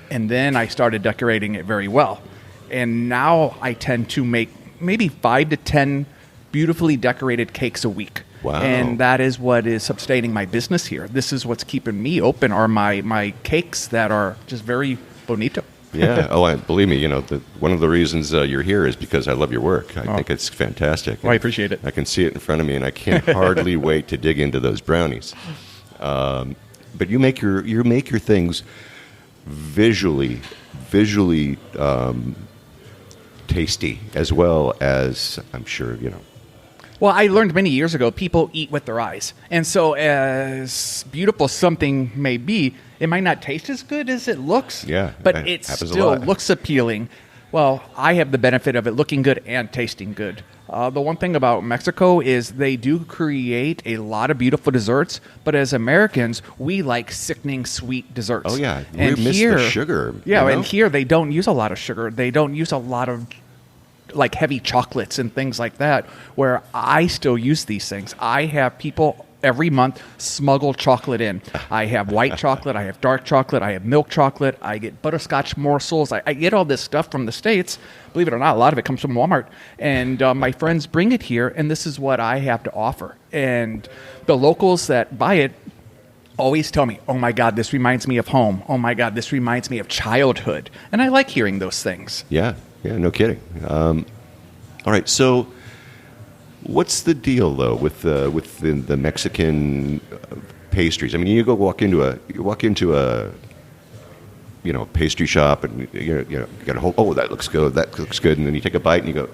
And then I started decorating it very well. And now I tend to make maybe 5 to 10 beautifully decorated cakes a week. Wow. And that is what is sustaining my business here. This is what's keeping me open, are my cakes that are just very bonito. Yeah. Oh, believe me, one of the reasons you're here is because I love your work. I think it's fantastic. Well, I appreciate it. I can see it in front of me, and I can't hardly wait to dig into those brownies. But you make your things visually tasty, as well as, I'm sure, Well, I learned many years ago, people eat with their eyes. And so as beautiful something may be, it might not taste as good as it looks, but it still looks appealing. Well, I have the benefit of it looking good and tasting good. The one thing about Mexico is they do create a lot of beautiful desserts, but as Americans, we like sickening sweet desserts. Oh, yeah. And we miss the sugar. Yeah, and here they don't use a lot of sugar. They don't use a lot of like heavy chocolates and things like that, where I still use these things. I have people every month smuggle chocolate in. I have white chocolate, I have dark chocolate, I have milk chocolate, I get butterscotch morsels. I get all this stuff from the States. Believe it or not, a lot of it comes from Walmart. And my friends bring it here, and this is what I have to offer. And the locals that buy it always tell me, oh my God, this reminds me of home. Oh my God, this reminds me of childhood. And I like hearing those things. Yeah, no kidding. All right, so what's the deal though with the Mexican pastries? I mean, you walk into a pastry shop, and you got a whole, oh, that looks good, and then you take a bite and you go,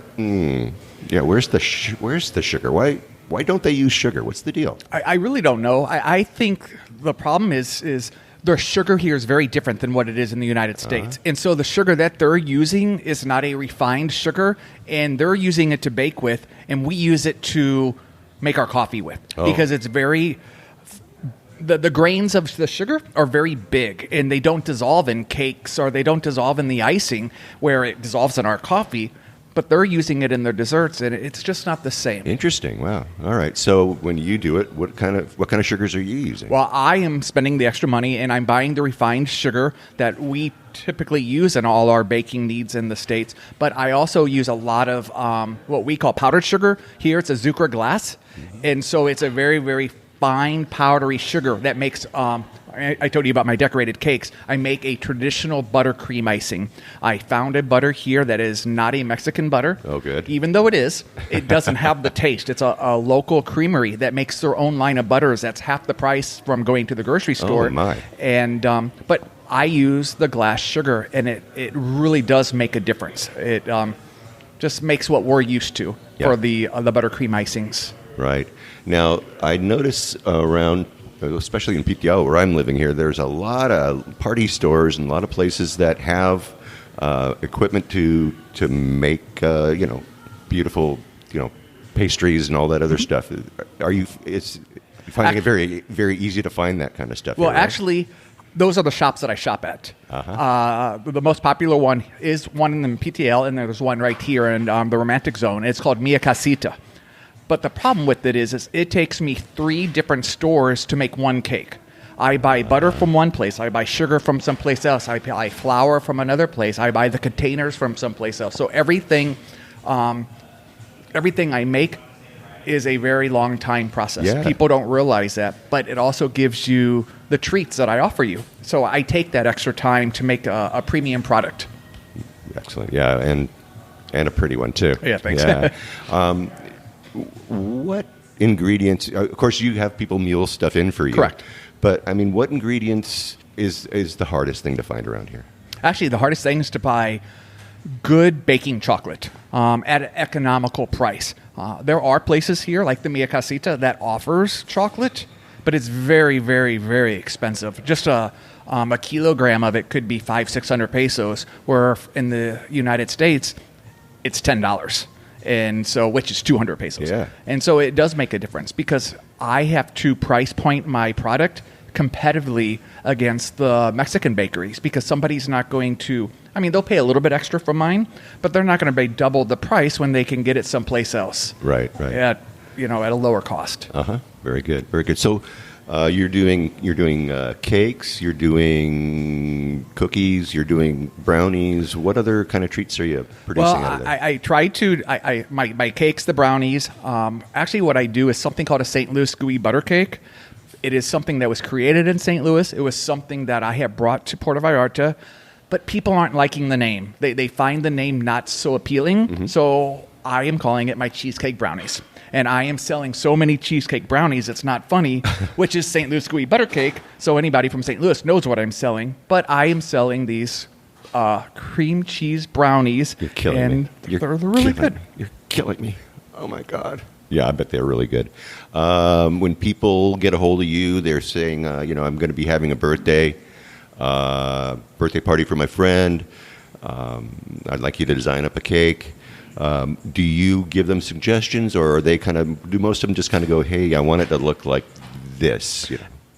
yeah, where's the sugar? Why don't they use sugar? What's the deal? I really don't know. I think the problem is their sugar here is very different than what it is in the United States. And so the sugar that they're using is not a refined sugar, and they're using it to bake with, and we use it to make our coffee with because it's very... The grains of the sugar are very big, and they don't dissolve in cakes or they don't dissolve in the icing where it dissolves in our coffee, but they're using it in their desserts, and it's just not the same. Interesting. Wow. All right. So when you do it, what kind of sugars are you using? Well, I am spending the extra money, and I'm buying the refined sugar that we typically use in all our baking needs in the States, but I also use a lot of what we call powdered sugar. Here it's a Zucra glass, and so it's a very, very fine powdery sugar that makes I told you about my decorated cakes. I make a traditional buttercream icing. I found a butter here that is not a Mexican butter. Oh, good. Even though it doesn't have the taste. It's a local creamery that makes their own line of butters that's half the price from going to the grocery store. Oh, my. And but I use the glass sugar, and it really does make a difference. It just makes what we're used to for the buttercream icings. Right. Now, I notice around, especially in PTO where I'm living here, there's a lot of party stores and a lot of places that have equipment to make beautiful pastries and all that other stuff. Are you finding it very, very easy to find that kind of stuff? Well, here, right? actually, those are the shops that I shop at. The most popular one is one in the PTL, and there's one right here in the Romantic Zone. It's called Mia Casita. But the problem with it is it takes me 3 different stores to make one cake. I buy butter from one place. I buy sugar from someplace else. I buy flour from another place. I buy the containers from someplace else. So everything I make is a very long time process. Yeah. People don't realize that, but it also gives you the treats that I offer you. So I take that extra time to make a premium product. Excellent. Yeah, and a pretty one too. Yeah, thanks. Yeah. What ingredients? Of course, you have people mule stuff in for you. Correct. But I mean, what ingredients is the hardest thing to find around here? Actually, the hardest thing is to buy good baking chocolate at an economical price. There are places here like the Mia Casita that offers chocolate, but it's very, very, very expensive. Just a kilogram of it could be 500-600 pesos, where in the United States, it's $10. And so, which is 200 pesos. Yeah. And so it does make a difference because I have to price point my product competitively against the Mexican bakeries because somebody's not going to, they'll pay a little bit extra for mine, but they're not going to pay double the price when they can get it someplace else. Right. At a lower cost. Very good. Very good. So you're doing cakes, you're doing cookies, you're doing brownies. What other kind of treats are you producing out of that? I try to, my cakes, the brownies. Actually, what I do is something called a St. Louis gooey butter cake. It is something that was created in St. Louis. It was something that I have brought to Puerto Vallarta, but people aren't liking the name. They find the name not so appealing. Mm-hmm. So I am calling it my cheesecake brownies. And I am selling so many cheesecake brownies, it's not funny, which is St. Louis gooey butter cake. So anybody from St. Louis knows what I'm selling. But I am selling these cream cheese brownies. You're killing me. They're really good. You're killing me. Oh, my God. Yeah, I bet they're really good. When people get a hold of you, they're saying, I'm going to be having a birthday party for my friend. I'd like you to design up a cake. Do you give them suggestions, or are they do most of them just go, hey, I want it to look like this?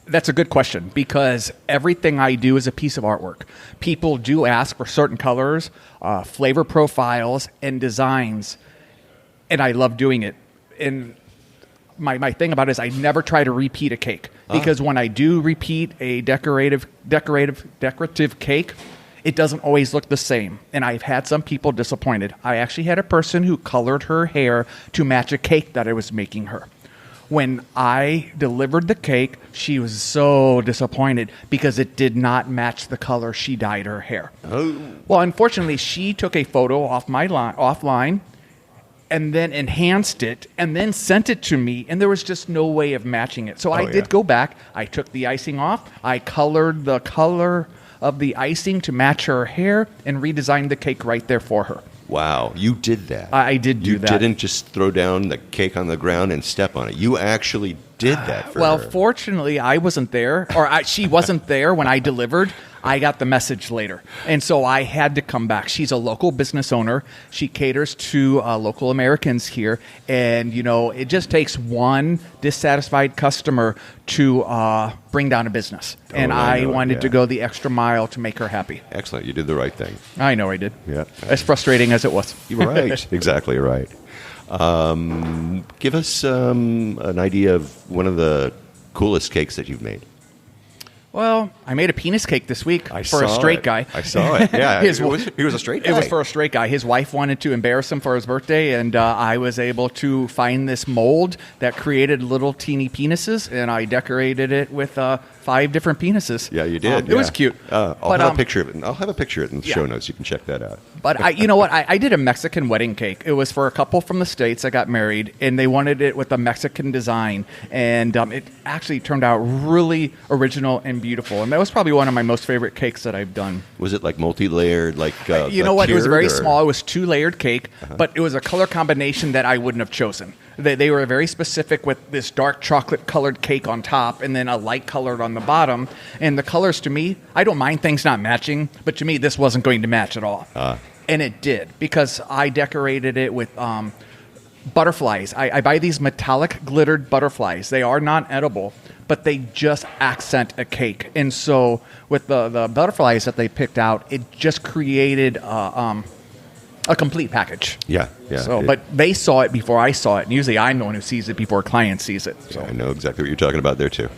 That's a good question because everything I do is a piece of artwork. People do ask for certain colors, flavor profiles, and designs, and I love doing it. And my thing about it is I never try to repeat a cake because when I do repeat a decorative cake, it doesn't always look the same. And I've had some people disappointed. I actually had a person who colored her hair to match a cake that I was making her. When I delivered the cake, she was so disappointed because it did not match the color she dyed her hair. Oh. Well, unfortunately, she took a photo offline and then enhanced it and then sent it to me, and there was just no way of matching it. So I did go back. I took the icing off. I colored the color of the icing to match her hair and redesigned the cake right there for her. Wow, you did that. I did do that. You didn't just throw down the cake on the ground and step on it. You actually did that for her. Fortunately, I wasn't there, or she wasn't there when I delivered. I got the message later. And so I had to come back. She's a local business owner. She caters to local Americans here. And, it just takes one dissatisfied customer to bring down a business. And I wanted to go the extra mile to make her happy. Excellent. You did the right thing. I know I did. Yeah. As frustrating as it was. You're right. Exactly right. Give us an idea of one of the coolest cakes that you've made. Well, I made a penis cake this week for a straight guy. I saw it. Yeah, he was a straight guy. It was for a straight guy. His wife wanted to embarrass him for his birthday, and I was able to find this mold that created little teeny penises, and I decorated it with 5 different penises. Yeah, you did. It was cute. I'll have a picture of it. I'll have a picture of it in the show notes. You can check that out. But you know what? I did a Mexican wedding cake. It was for a couple from the States that got married, and they wanted it with a Mexican design, and it actually turned out really original and beautiful. And that was probably one of my most favorite cakes that I've done. Was it like multi-layered? You know what? It was very small. It was 2-layered cake, but it was a color combination that I wouldn't have chosen. They were very specific with this dark chocolate-colored cake on top and then a light colored on the bottom. And the colors, to me, I don't mind things not matching, but to me, this wasn't going to match at all. And it did, because I decorated it with butterflies. I buy these metallic glittered butterflies. They are non-edible, but they just accent a cake. And so with the butterflies that they picked out, it just created a complete package. Yeah. So, but they saw it before I saw it, and usually I'm the one who sees it before a client sees it. So. Yeah, I know exactly what you're talking about there too.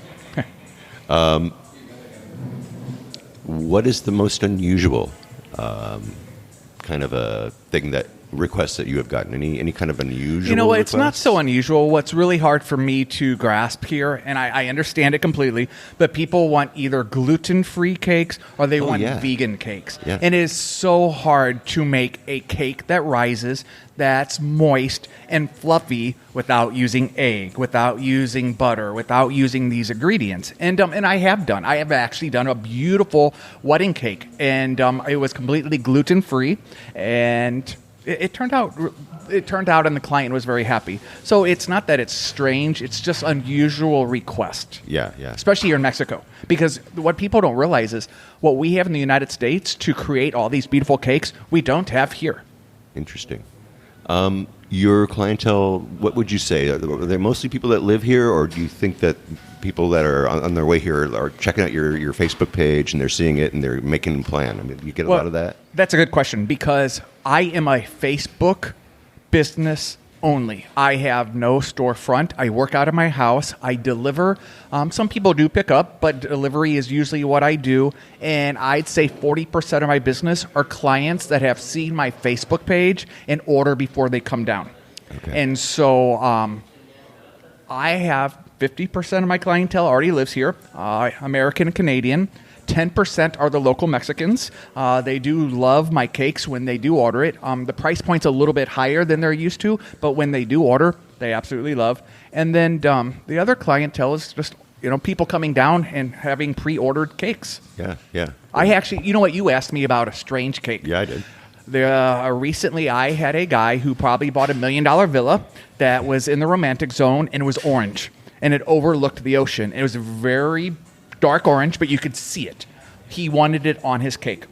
What is the most unusual kind of a thing requests that you have gotten? Any kind of unusual? You know what? Requests? It's not so unusual. What's really hard for me to grasp here, and I understand it completely, but people want either gluten-free cakes or they want vegan cakes. Yeah. And it is so hard to make a cake that rises, that's moist and fluffy without using egg, without using butter, without using these ingredients. And I have actually done a beautiful wedding cake, and it was completely gluten-free, and it turned out, and the client was very happy. So it's not that it's strange; it's just unusual request. Yeah. Especially here in Mexico, because what people don't realize is what we have in the United States to create all these beautiful cakes, we don't have here. Interesting. Your clientele, what would you say? Are they mostly people that live here, or do you think that people that are on their way here are checking out your Facebook page and they're seeing it and they're making a plan? I mean, you get a lot of that? That's a good question, because I am a Facebook business only. I have no storefront. I work out of my house. I deliver. Some people do pick up, but delivery is usually what I do. And I'd say 40% of my business are clients that have seen my Facebook page and order before they come down. Okay. And so I have 50% of my clientele already lives here, American and Canadian. 10% are the local Mexicans. They do love my cakes when they do order it. The price point's a little bit higher than they're used to, but when they do order, they absolutely love. And then the other clientele is just people coming down and having pre-ordered cakes. Yeah. I actually, you know what, you asked me about a strange cake. Yeah, I did. Recently, I had a guy who probably bought $1 million villa that was in the romantic zone, and it was orange, and it overlooked the ocean. It was very dark orange, but you could see it. He wanted it on his cake.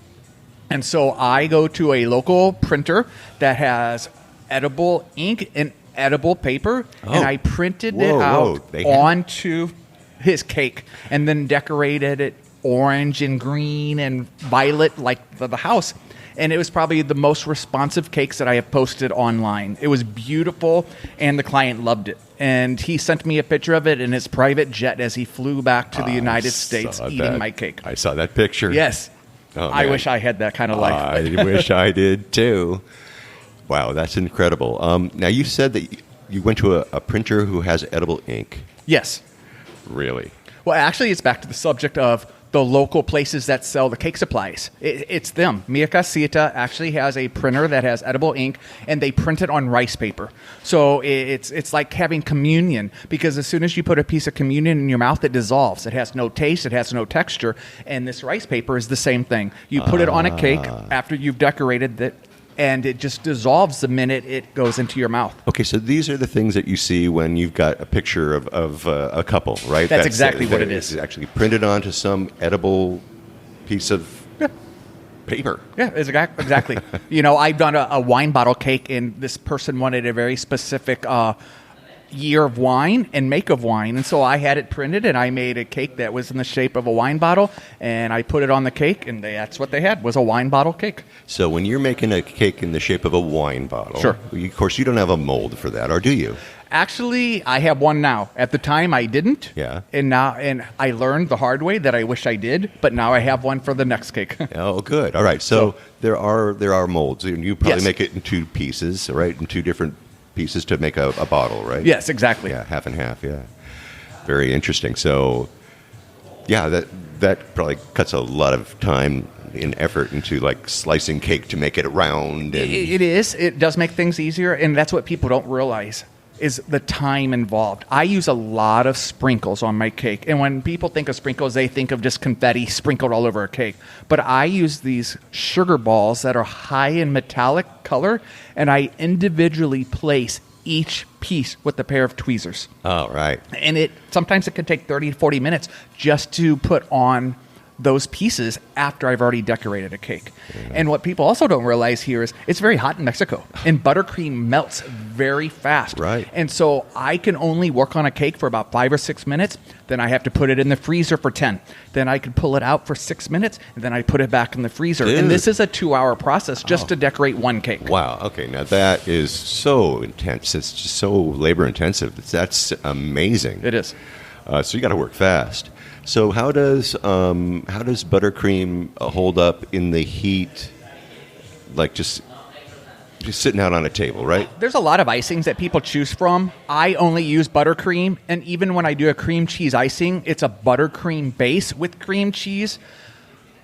And so I go to a local printer that has edible ink and edible paper, and I printed it out onto his cake and then decorated it orange and green and violet like the house. And it was probably the most responsive cakes that I have posted online. It was beautiful, and the client loved it. And he sent me a picture of it in his private jet as he flew back to the United States eating my cake. I saw that picture. Yes. Oh, I wish I had that kind of life. I wish I did too. Wow, that's incredible. Now, you said that you went to a printer who has edible ink. Yes. Really? Well, actually, it's back to the subject of the local places that sell the cake supplies. It's them. Mia Casita actually has a printer that has edible ink, and they print it on rice paper. So it's like having communion, because as soon as you put a piece of communion in your mouth, it dissolves. It has no taste. It has no texture. And this rice paper is the same thing. You put it on a cake after you've decorated it, and it just dissolves the minute it goes into your mouth. Okay, so these are the things that you see when you've got a picture of a couple, right? That's exactly what it is. It's actually printed onto some edible piece of paper. Yeah, exactly. I've done a wine bottle cake, and this person wanted a very specific year of wine and make of wine. And so I had it printed, and I made a cake that was in the shape of a wine bottle, and I put it on the cake, and that's what they had, was a wine bottle cake. So when you're making a cake in the shape of a wine bottle, sure. Of course, you don't have a mold for that, or do you? Actually, I have one now. At the time, I didn't. Yeah. And I learned the hard way that I wish I did, but now I have one for the next cake. Oh, good. All right. So there are molds, and you probably Yes. make it in two pieces, right? In two different pieces to make a bottle, right? Yes, exactly. Yeah, half and half. Yeah. Very interesting. So, yeah, that probably cuts a lot of time and effort into like slicing cake to make it round. And It is. It does make things easier, and that's what people don't realize is the time involved. I use a lot of sprinkles on my cake, and when people think of sprinkles, they think of just confetti sprinkled all over a cake. But I use these sugar balls that are high in metallic color, and I individually place each piece with a pair of tweezers. Oh, right. And sometimes it can take 30 to 40 minutes just to put on those pieces after I've already decorated a cake. Yeah. And what people also don't realize here is it's very hot in Mexico, and buttercream melts very fast. Right. And so I can only work on a cake for about 5 or 6 minutes. Then I have to put it in the freezer for 10. Then I can pull it out for 6 minutes, and then I put it back in the freezer. Dude. And this is a 2-hour process just to decorate one cake. Wow. Okay. Now that is so intense. It's just so labor intensive. That's amazing. It is. So you got to work fast. So how does buttercream hold up in the heat? Like just sitting out on a table, right? There's a lot of icings that people choose from. I only use buttercream, and even when I do a cream cheese icing, it's a buttercream base with cream cheese.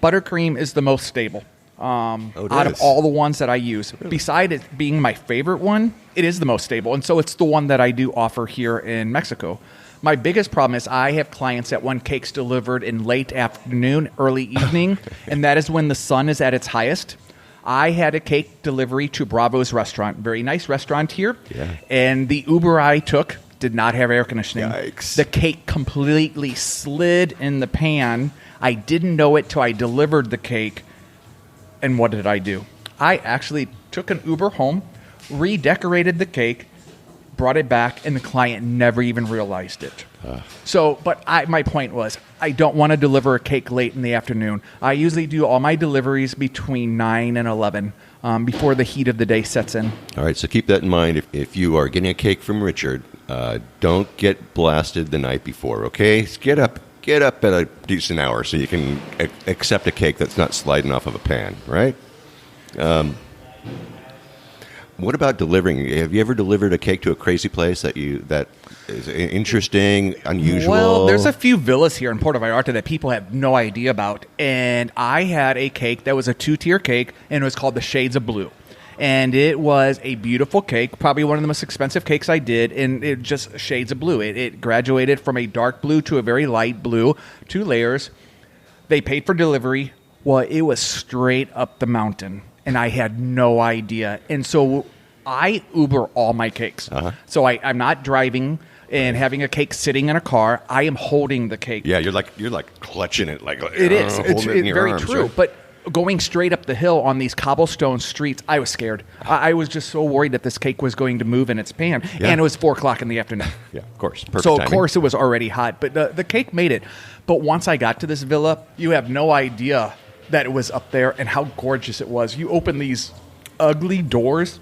Buttercream is the most stable out of all the ones that I use. Really? Beside it being my favorite one, it is the most stable, and so it's the one that I do offer here in Mexico. My biggest problem is I have clients that want cakes delivered in late afternoon, early evening, and that is when the sun is at its highest. I had a cake delivery to Bravo's restaurant, very nice restaurant here, and the Uber I took did not have air conditioning. Yikes. The cake completely slid in the pan. I didn't know it till I delivered the cake, and what did I do? I actually took an Uber home, redecorated the cake, brought it back, and the client never even realized it. My point was, I don't want to deliver a cake late in the afternoon. I usually do all my deliveries between 9 and 11 before the heat of the day sets in. All right, so keep that in mind. If you are getting a cake from Richard, don't get blasted the night before, okay? Get up at a decent hour so you can accept a cake that's not sliding off of a pan, right? What about delivering? Have you ever delivered a cake to a crazy place that is interesting, unusual? Well, there's a few villas here in Puerto Vallarta that people have no idea about. And I had a cake that was a 2-tier cake, and it was called the Shades of Blue. And it was a beautiful cake, probably one of the most expensive cakes I did, and it just shades of blue. It graduated from a dark blue to a very light blue, 2 layers. They paid for delivery. Well, it was straight up the mountain, and I had no idea. And so I Uber all my cakes. So I'm not driving and having a cake sitting in a car. I am holding the cake. Yeah, you're like clutching it, like it is. It's in your very arms, true. right? But going straight up the hill on these cobblestone streets, I was scared. I was just so worried that this cake was going to move in its pan, and it was 4:00 in the afternoon. Yeah, of course. Perfect So timing. of course it was already hot, but the cake made it. But once I got to this villa, you have no idea that it was up there and how gorgeous it was. You open these ugly doors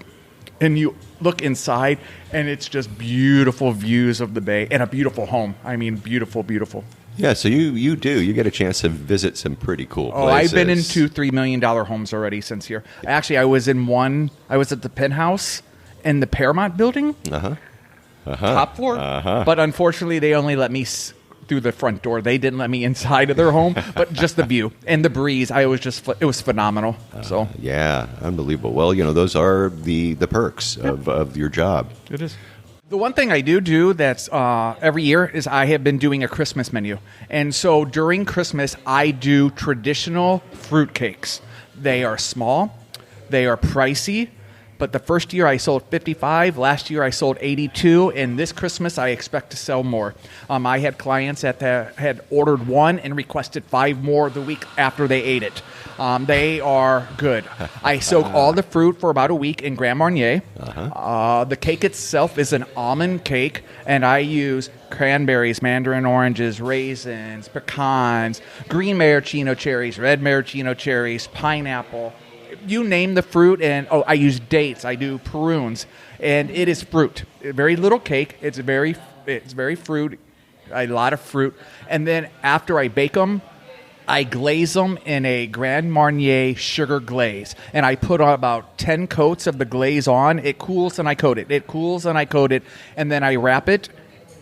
and you look inside, and it's just beautiful views of the bay and a beautiful home. I mean, beautiful, beautiful. Yeah, so you get a chance to visit some pretty cool places. Oh, I've been in 2-3 million dollar homes already since here. Actually, I was at the penthouse in the Paramount building. top floor. But unfortunately, they only let me through the front door. They didn't let me inside of their home, but just the view and the breeze. It was phenomenal. So yeah, unbelievable. Well, those are the perks of your job. it is. The one thing I do that's every year is I have been doing a Christmas menu. And so during Christmas, I do traditional fruit cakes. They are small. They are pricey. But the first year I sold 55. Last year I sold 82. And this Christmas I expect to sell more. I had clients that had ordered one and requested 5 more the week after they ate it. They are good. I soak all the fruit for about a week in Grand Marnier. The cake itself is an almond cake, and I use cranberries, mandarin oranges, raisins, pecans, green maraschino cherries, red maraschino cherries, pineapple. You name the fruit, and I use dates. I do prunes, and it is fruit. Very little cake. It's very fruit. A lot of fruit, and then after I bake them, I glaze them in a Grand Marnier sugar glaze, and I put about 10 coats of the glaze on. It cools, and I coat it. It cools, and I coat it, and then I wrap it,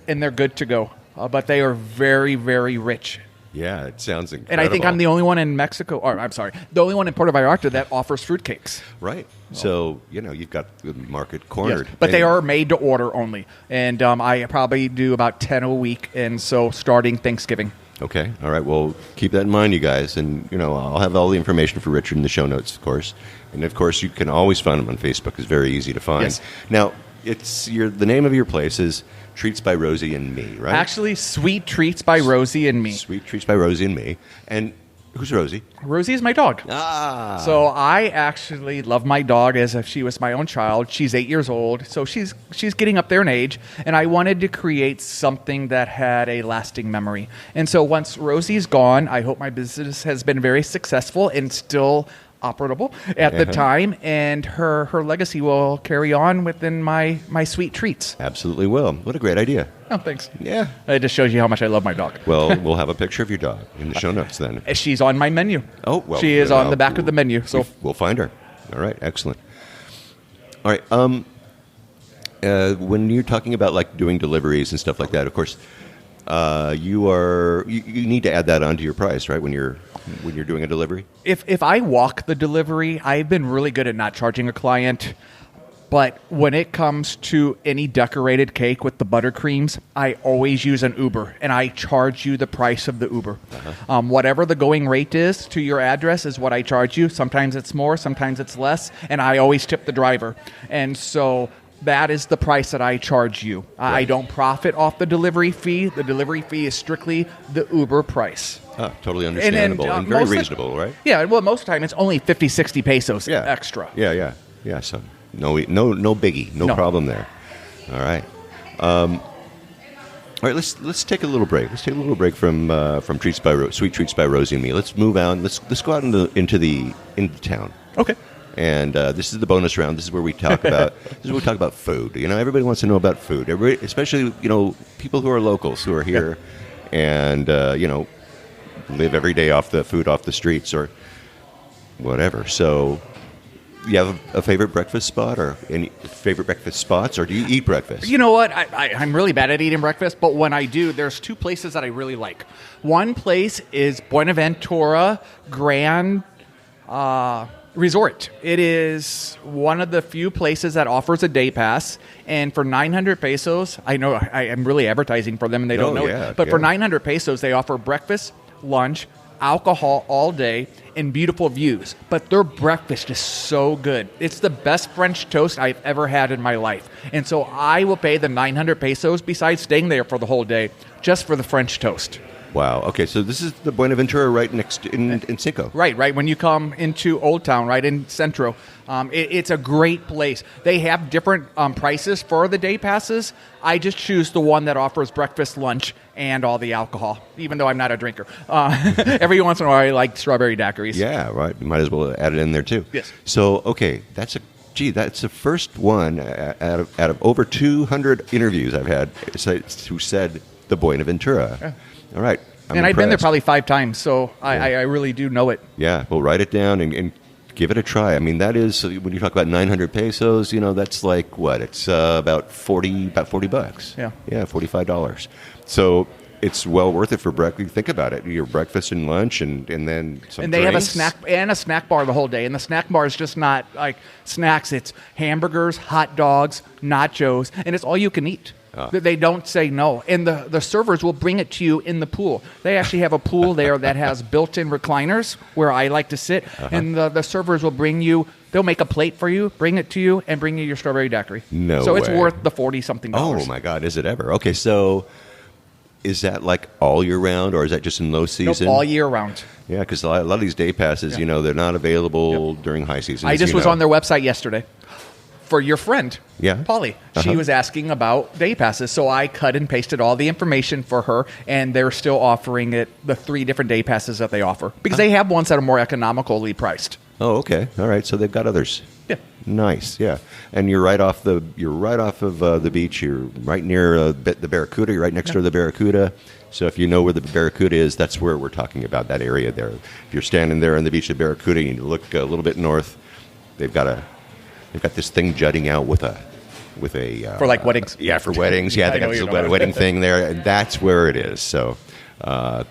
and they're good to go. But they are very, very rich. Yeah, it sounds incredible. And I think I'm the only one in Mexico, or I'm sorry, the only one in Puerto Vallarta that offers fruitcakes. Right. So, you've got the market cornered. Yes. But they are made to order only. And I probably do about 10 a week, and so starting Thanksgiving. Okay. All right. Well, keep that in mind, you guys. And, I'll have all the information for Richard in the show notes, of course. And, of course, you can always find him on Facebook. It's very easy to find. Yes. Now, the name of your place is Treats by Rosie and Me, right? Actually, Sweet Treats by Rosie and Me. Sweet Treats by Rosie and Me. And who's Rosie? Rosie is my dog. Ah. So I actually love my dog as if she was my own child. She's 8 years old, so she's getting up there in age, and I wanted to create something that had a lasting memory. And so once Rosie's gone, I hope my business has been very successful and still operable at the time, and her legacy will carry on within my sweet treats. Absolutely will. What a great idea. Oh, thanks. Yeah. It just shows you how much I love my dog. Well, we'll have a picture of your dog in the show notes then. She's on my menu. Oh, well. She is on the back of the menu. So we'll find her. All right. Excellent. All right. When you're talking about like doing deliveries and stuff like that, of course, you need to add that onto your price, right? When you're doing a delivery. If I walk the delivery, I've been really good at not charging a client. But when it comes to any decorated cake with the buttercreams, I always use an Uber, and I charge you the price of the Uber. Whatever the going rate is to your address is what I charge you. Sometimes it's more, sometimes it's less, and I always tip the driver. And so that is the price that I charge you. Right. I don't profit off the delivery fee. The delivery fee is strictly the Uber price. Totally understandable and very reasonable, right? Yeah, well, most of the time it's only 50, 60 pesos extra. Yeah. So no biggie, no problem there. All right. All right, let's take a little break. Let's take a little break from Sweet Treats by Rosie and Me. Let's move on. Let's go out into town. Okay. And this is the bonus round. This is where we talk about food. Everybody wants to know about food. Everybody, especially people who are locals who are here, and live every day off the streets or whatever. So, you have a favorite breakfast spot or any favorite breakfast spots, or do you eat breakfast? You know what? I'm really bad at eating breakfast, but when I do, there's 2 places that I really like. One place is Buenaventura Grand Resort. It is one of the few places that offers a day pass, and for 900 pesos, I know I am really advertising for them and they don't know it, but for 900 pesos, they offer breakfast, lunch, alcohol all day, and beautiful views. But their breakfast is so good. It's the best French toast I've ever had in my life. And so I will pay the 900 pesos besides staying there for the whole day just for the French toast. Wow. Okay, so this is the Buenaventura right next in Cinco. Right. When you come into Old Town, right in Centro. It's a great place. They have different prices for the day passes. I just choose the one that offers breakfast, lunch, and all the alcohol, even though I'm not a drinker. Every once in a while, I like strawberry daiquiris. Yeah, right. You might as well add it in there, too. Yes. So, okay, that's the first one out of over 200 interviews I've had who said the Buenaventura. Yeah. All right. I've been there probably 5 times, so I really do know it. Yeah. Well, write it down and Give it a try. I mean, that is, when you talk about 900 pesos, that's like what? It's about $40. Yeah. Yeah, $45. So it's well worth it for breakfast. Think about it. Your breakfast and lunch and then some And they have drinks. a snack bar the whole day. And the snack bar is just not like snacks. It's hamburgers, hot dogs, nachos, and it's all you can eat. They don't say no. And the servers will bring it to you in the pool. They actually have a pool there that has built-in recliners where I like to sit. And the servers will they'll make a plate for you, bring it to you, and bring you your strawberry daiquiri. No So it's way. worth the $40-something. Oh, my God. Is it ever? Okay, so is that like all year round, or is that just in low season? Nope, all year round. Yeah, because a lot of these day passes, they're not available during high season. I just was on their website yesterday for your friend, Yeah. Polly. She was asking about day passes, so I cut and pasted all the information for her, and they're still offering it, the 3 different day passes that they offer, because they have ones that are more economically priced. Oh, okay. All right. So they've got others. Yeah. Nice. Yeah. And you're right off of the beach. You're right near the Barracuda. You're right next to the Barracuda. So if you know where the Barracuda is, that's where we're talking about, that area there. If you're standing there on the beach of Barracuda and you look a little bit north, they've got this thing jutting out with a For like weddings. Yeah, for weddings. Yeah, I they know got this you know wedding thing there, and that's where it is. So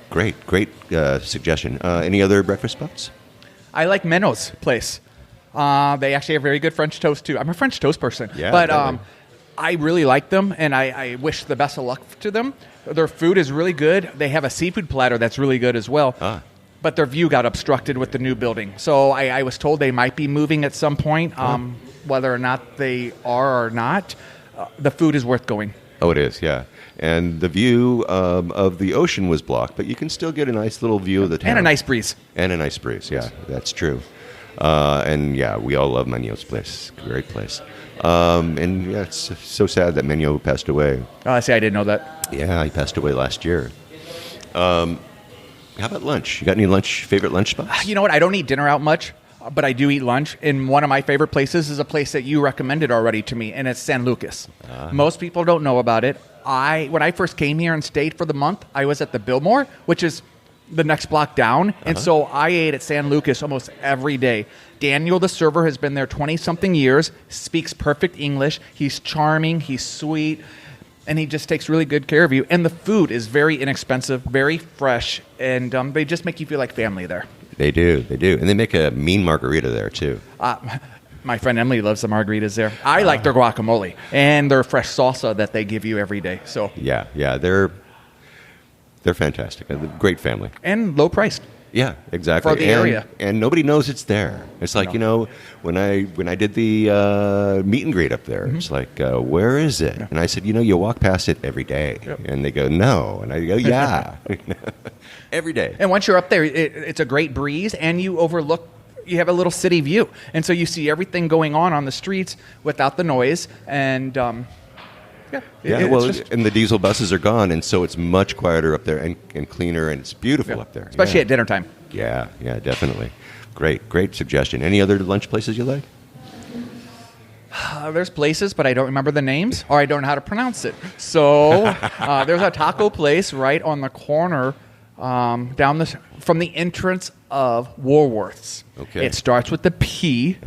great suggestion. Any other breakfast spots? I like Menno's place. They actually have very good French toast, too. I'm a French toast person. Yeah, but totally. I really like them, and I wish the best of luck to them. Their food is really good. They have a seafood platter that's really good as well. But their view got obstructed with the new building. So I was told they might be moving at some point. Whether or not they are or not, the food is worth going. Oh, it is, yeah. And the view of the ocean was blocked, but you can still get a nice little view of the town. And a nice breeze. And a nice breeze, yeah, that's true. And yeah, we all love Manio's place. Great place. And yeah, it's so sad that Manio passed away. Oh, I see. I didn't know that. Yeah, he passed away last year. How about lunch? You got any favorite lunch spots? You know what? I don't eat dinner out much, but I do eat lunch. And one of my favorite places is a place that you recommended already to me, and it's San Lucas. Most people don't know about it. When I first came here and stayed for the month, I was at the Biltmore, which is the next block down. And so I ate at San Lucas almost every day. Daniel, the server, has been there 20-something years, speaks perfect English. He's charming, he's sweet, and he just takes really good care of you. And the food is very inexpensive, very fresh, and they just make you feel like family there. They do. And they make a mean margarita there, too. My friend Emily loves the margaritas there. I like their guacamole and their fresh salsa that they give you every day. So Yeah, they're fantastic. A great family. and low priced. Yeah, exactly. For the area. And nobody knows it's there. It's like, when I did the meet and greet up there, it's like, where is it? And I said, you walk past it every day. Yep. And they go, no. And I go, yeah. Every day. And once you're up there, it's a great breeze, and you have a little city view. And so you see everything going on the streets without the noise. And And the diesel buses are gone, and so it's much quieter up there and cleaner, and it's beautiful up there. especially at dinner time. Yeah, definitely. Great suggestion. Any other lunch places you like? There's places, but I don't remember the names, or I don't know how to pronounce it. So there's a taco place right on the corner from the entrance of Woolworths. Okay. It starts with the P,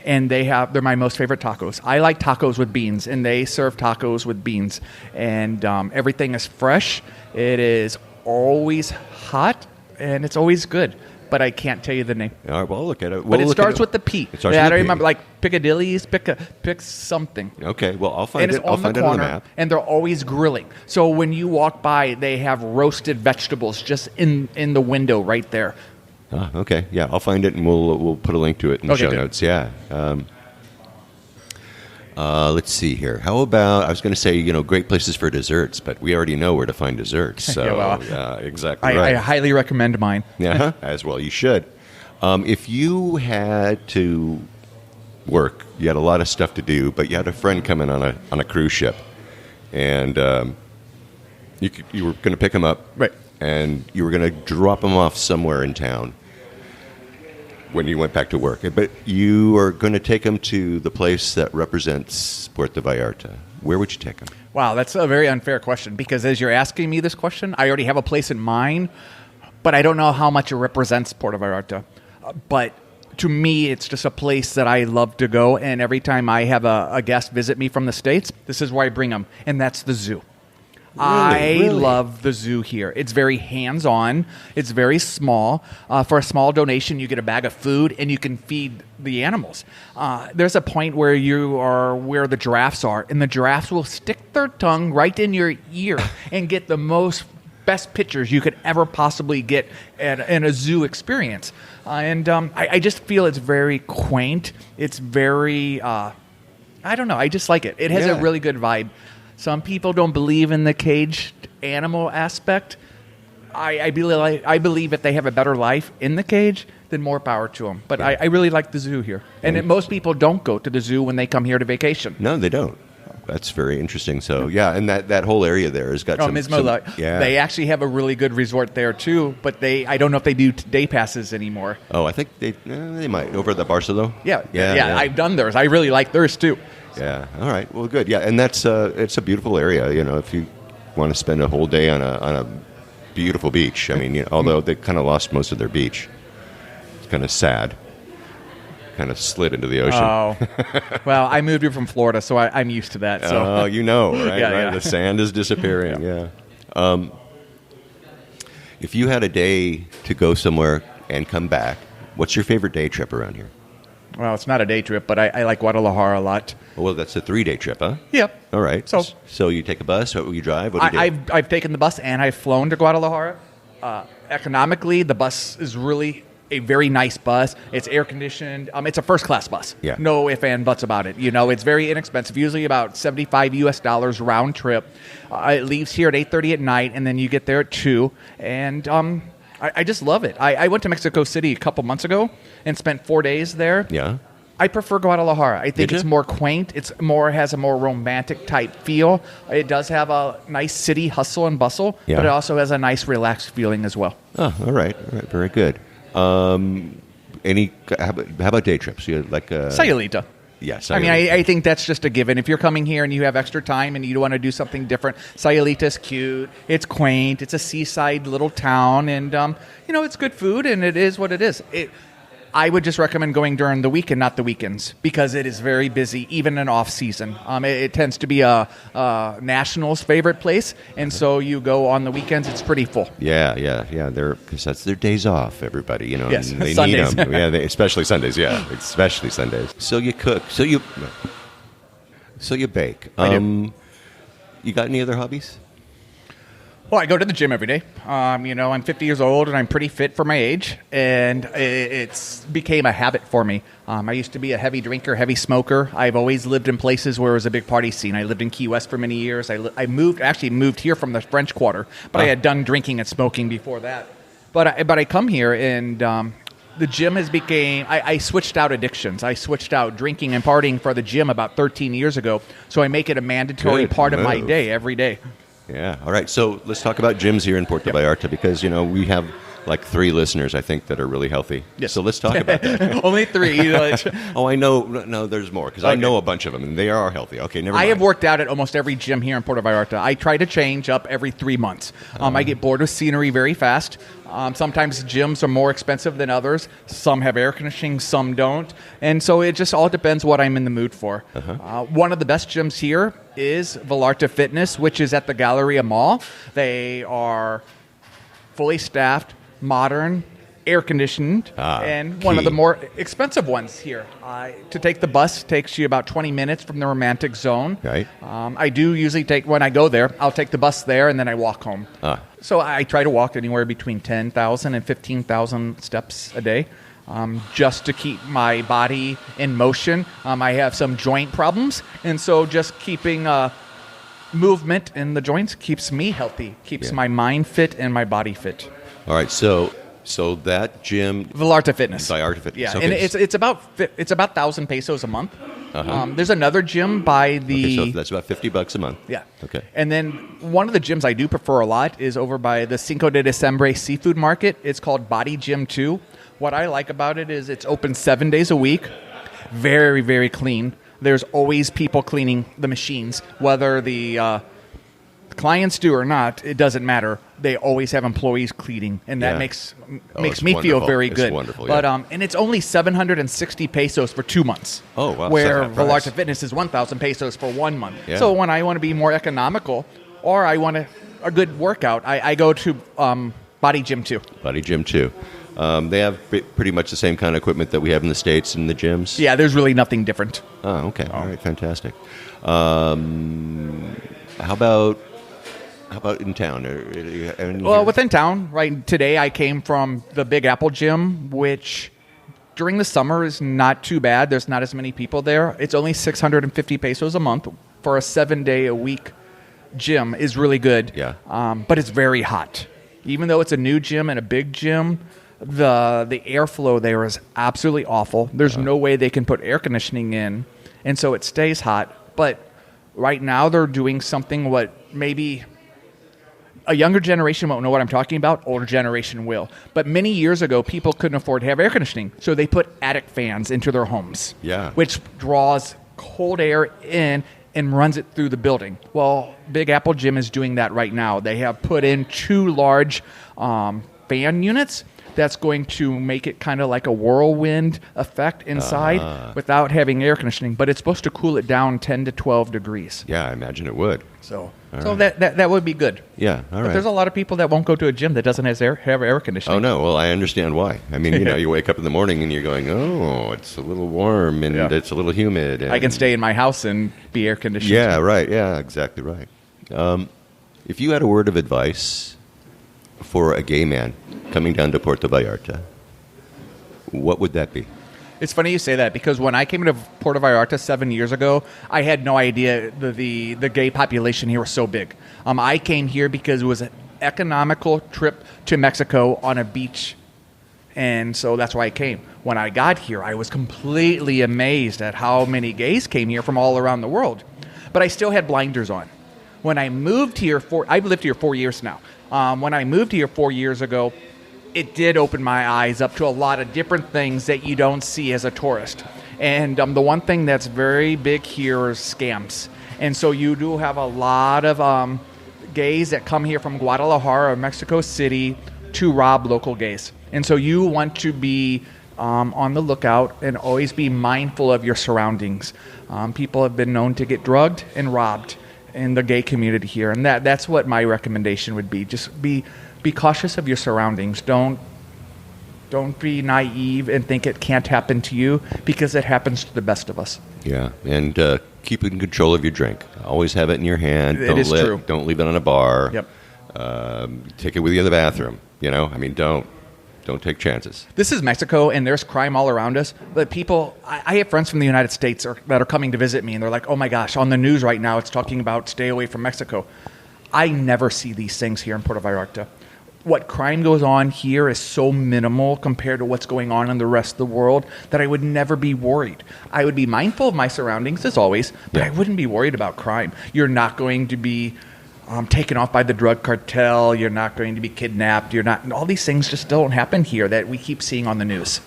and they're my most favorite tacos. I like tacos with beans, and they serve tacos with beans. And everything is fresh. It is always hot, and it's always good. But I can't tell you the name. All right, well, I'll look at it. But it starts with the P. It starts I with don't the P. remember, like Piccadilly's, pick something. Okay, well, I'll find And it. it's I'll on the find it on corner, the map. and they're always grilling. So when you walk by, they have roasted vegetables just in the window right there. Okay, yeah, I'll find it, and we'll put a link to it in the Okay, show good. notes. Yeah. Let's see here. How about, I was going to say, great places for desserts, but we already know where to find desserts. So, Yeah, well, exactly I right. highly recommend mine. Yeah, as well, you should. If you had to work, you had a lot of stuff to do, but you had a friend coming on a cruise ship, and you were going to pick him up, Right. and you were going to drop him off somewhere in town when you went back to work. But you are going to take him to the place that represents Puerto Vallarta. Where would you take him? Wow, that's a very unfair question, because as you're asking me this question, I already have a place in mind, but I don't know how much it represents Puerto Vallarta. But to me, it's just a place that I love to go. And every time I have a guest visit me from the States, this is where I bring them. And that's the zoo. I love the zoo here. It's very hands-on. It's very small. For a small donation, you get a bag of food, and you can feed the animals. There's a point where you are where the giraffes are, and the giraffes will stick their tongue right in your ear and get the best pictures you could ever possibly get in a zoo experience. I just feel it's very quaint. It's very, I don't know. I just like it. It has a really good vibe. Some people don't believe in the caged animal aspect. I believe if they have a better life in the cage, then more power to them. But I really like the zoo here. And most people don't go to the zoo when they come here to vacation. No, they don't. That's very interesting. So, yeah, and that whole area there has got some... They actually have a really good resort there, too, but I don't know if they do day passes anymore. Oh, I think they might. Over at the Barcelona? Yeah, I've done theirs. I really like theirs, too. Yeah, all right. Well, good. Yeah, and it's a beautiful area, if you want to spend a whole day on a beautiful beach. I mean, although they kind of lost most of their beach. It's kind of sad. Kind of slid into the ocean. Oh, well, I moved here from Florida, so I'm used to that. So. Oh, right? Yeah. The sand is disappearing. Yeah. If you had a day to go somewhere and come back, what's your favorite day trip around here? Well, it's not a day trip, but I like Guadalajara a lot. Well, that's a 3-day trip, huh? Yep. All right. So you take a bus, or you drive? What do you do? I've taken the bus, and I've flown to Guadalajara. Economically, the bus is really a very nice bus. It's air conditioned. It's a first class bus. Yeah. No ifs and buts about it. It's very inexpensive. Usually about $75 US round trip. It leaves here at 8:30 at night, and then you get there at 2. And I just love it. I went to Mexico City a couple months ago and spent 4 days there. Yeah. I prefer Guadalajara. I think it's more quaint. Has a more romantic type feel. It does have a nice city hustle and bustle, but it also has a nice relaxed feeling as well. Oh, all right. Very good. How about day trips? You like Sayulita. Yes. I mean, I think that's just a given. If you're coming here and you have extra time and you want to do something different, Sayulita's cute. It's quaint. It's a seaside little town, and it's good food, and it is what it is. I would just recommend going during the week and not the weekends, because it is very busy, even in off season. It tends to be a national's favorite place, and so you go on the weekends, it's pretty full. Yeah. Because that's their days off, everybody, Yes, and they Sundays. need them. Yeah, especially Sundays, especially Sundays. So you cook. So you bake. I do. You got any other hobbies? Well, I go to the gym every day. I'm 50 years old, and I'm pretty fit for my age, and it's became a habit for me. I used to be a heavy drinker, heavy smoker. I've always lived in places where it was a big party scene. I lived in Key West for many years. I moved here from the French Quarter, but I had done drinking and smoking before that. But I come here, and the gym has became... I switched out addictions. I switched out drinking and partying for the gym about 13 years ago, so I make it a mandatory part of my day every day. Yeah. All right. So let's talk about gyms here in Puerto Vallarta, because, we have like 3 listeners, I think, that are really healthy. Yes. So let's talk about that. Only 3. Oh, I know. No, there's more, because I know a bunch of them, and they are healthy. Okay, never mind. I have worked out at almost every gym here in Puerto Vallarta. I try to change up every 3 months. I get bored with scenery very fast. Sometimes gyms are more expensive than others. Some have air conditioning, some don't. And so it just all depends what I'm in the mood for. One of the best gyms here is Vallarta Fitness, which is at the Galleria Mall. They are fully staffed, modern, air-conditioned, and one of the more expensive ones here. To take the bus takes you about 20 minutes from the Romantic Zone. Right. I do usually when I go there, I'll take the bus there, and then I walk home. So I try to walk anywhere between 10,000 and 15,000 steps a day, just to keep my body in motion. I have some joint problems, and so just keeping movement in the joints keeps me healthy, keeps my mind fit and my body fit. All right, so that gym, Vallarta Fitness. Yeah, okay. And it's about 1,000 pesos a month. There's another gym by the. Okay, so that's about $50 a month. Yeah. Okay. And then one of the gyms I do prefer a lot is over by the Cinco de Diciembre seafood market. It's called Body Gym 2. What I like about it is it's open 7 days a week. Very, very clean. There's always people cleaning the machines, whether the clients do or not, it doesn't matter. They always have employees cleaning, and that Yeah. makes It's me feel wonderful. very It's good. wonderful, But yeah. and it's only 760 pesos for 2 months. Oh, wow. Where Set that price. Vallarta Fitness is 1,000 pesos for 1 month. Yeah. So when I want to be more economical, or I want a good workout, I go to Body Gym 2. Body Gym too. They have pretty much the same kind of equipment that we have in the States in the gyms. Yeah, there's really nothing different. Oh, okay. All right. Fantastic. How about in town? Well, within town, right, today I came from the Big Apple Gym, which during the summer is not too bad. There's not as many people there. It's only 650 pesos a month for a 7-day-a-week gym is really good. Yeah. But it's very hot. Even though it's a new gym and a big gym, the airflow there is absolutely awful. There's no way they can put air conditioning in, and so it stays hot. But right now they're doing something what maybe a younger generation won't know what I'm talking about. Older generation will. But many years ago, people couldn't afford to have air conditioning, so they put attic fans into their homes, Yeah. which draws cold air in and runs it through the building. Well, Big Apple Gym is doing that right now. They have put in 2 large fan units that's going to make it kind of like a whirlwind effect inside without having air conditioning, but it's supposed to cool it down 10 to 12 degrees. Yeah, I imagine it would. So right. that would be good. Yeah, all But right. there's a lot of people that won't go to a gym that doesn't have air conditioning. Oh, no. Well, I understand why. I mean, you wake up in the morning and you're going, oh, it's a little warm and Yeah. it's a little humid. And I can stay in my house and be air conditioned. Yeah, right. Yeah, exactly right. If you had a word of advice for a gay man coming down to Puerto Vallarta, what would that be? It's funny you say that because when I came to Puerto Vallarta 7 years ago, I had no idea the gay population here was so big. I came here because it was an economical trip to Mexico on a beach, and so that's why I came. When I got here, I was completely amazed at how many gays came here from all around the world. But I still had blinders on. When I moved here, I've lived here 4 years now. When I moved here 4 years ago, it did open my eyes up to a lot of different things that you don't see as a tourist. And the one thing that's very big here is scams. And so you do have a lot of gays that come here from Guadalajara or Mexico City to rob local gays. And so you want to be on the lookout and always be mindful of your surroundings. People have been known to get drugged and robbed in the gay community here. And that's what my recommendation would be. Just be cautious of your surroundings. Don't be naive and think it can't happen to you, because it happens to the best of us. Yeah, and keep in control of your drink. Always have it in your hand. It is true. Don't leave it on a bar. Yep. Take it with you to the bathroom. I mean, don't take chances. This is Mexico, and there's crime all around us. But people, I have friends from the United States that are coming to visit me, and they're like, oh my gosh, on the news right now, it's talking about stay away from Mexico. I never see these things here in Puerto Vallarta. What crime goes on here is so minimal compared to what's going on in the rest of the world that I would never be worried. I would be mindful of my surroundings, as always, but Yeah. I wouldn't be worried about crime. You're not going to be taken off by the drug cartel. You're not going to be kidnapped. All these things just don't happen here that we keep seeing on the news.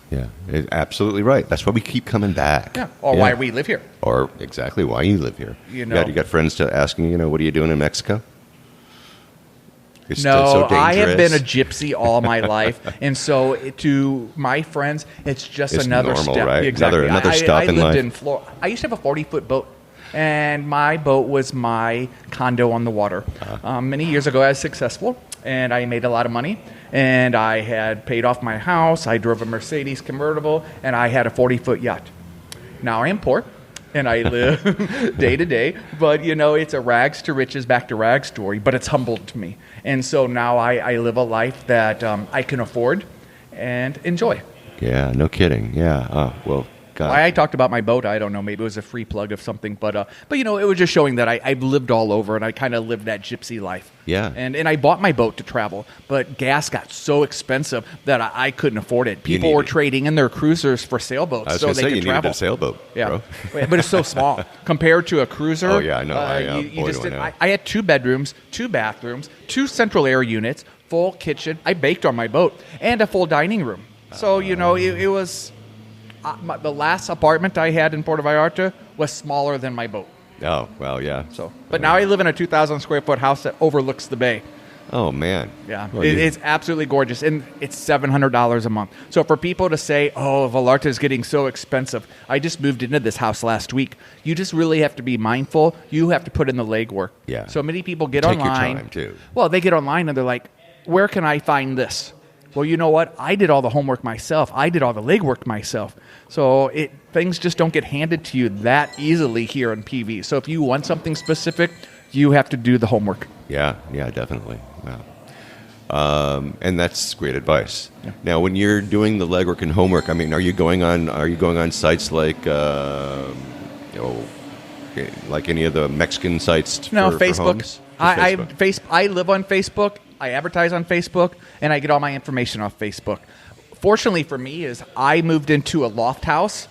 Yeah. Absolutely right. That's why we keep coming back. Yeah. Or why we live here. Or exactly why you live here. You know. You got friends asking, what are you doing in Mexico? It's No, so I have been a dangerous. gypsy all my life, and so to my friends, it's just It's another normal, step. right? Exactly. Another stop I in lived life. in Florida. I used to have a 40-foot boat, and my boat was my condo on the water. Many years ago, I was successful, and I made a lot of money, and I had paid off my house. I drove a Mercedes convertible, and I had a 40-foot yacht. Now I am poor, and I live day to day, but it's a rags to riches, back to rags story, but it's humbled me. And so now I live a life that I can afford and enjoy. Yeah, no kidding. Yeah. Oh, well, God. Why I talked about my boat, I don't know. Maybe it was a free plug of something, but it was just showing that I've lived all over, and I kind of lived that gypsy life. Yeah. And I bought my boat to travel, but gas got so expensive that I couldn't afford it. People were trading in their cruisers for sailboats I was so going to they say, could you travel. needed a sailboat, Yeah, bro. but it's so small compared to a cruiser. Oh, yeah, I know. Boy, do I know. I had 2 bedrooms, 2 bathrooms, 2 central air units, full kitchen. I baked on my boat, and a full dining room. So it was the last apartment I had in Puerto Vallarta was smaller than my boat. Oh, well, yeah. So, but now I live in a 2,000 square foot house that overlooks the bay. Oh, man. Yeah, Well, it's absolutely gorgeous, and it's $700 a month. So for people to say, "Oh, Vallarta is getting so expensive," I just moved into this house last week. You just really have to be mindful. You have to put in the legwork. Yeah. So many people get Take your online. time, too. Well, they get online and they're like, "Where can I find this?" Well, you know what? I did all the homework myself. I did all the legwork myself. So things just don't get handed to you that easily here in PV. So if you want something specific, you have to do the homework. Yeah, definitely. Wow. And that's great advice. Yeah. Now, when you're doing the legwork and homework, I mean, are you going on sites like like any of the Mexican sites? No, for Facebook. homes? I live on Facebook. I advertise on Facebook, and I get all my information off Facebook. Fortunately for me, is I moved into a loft house,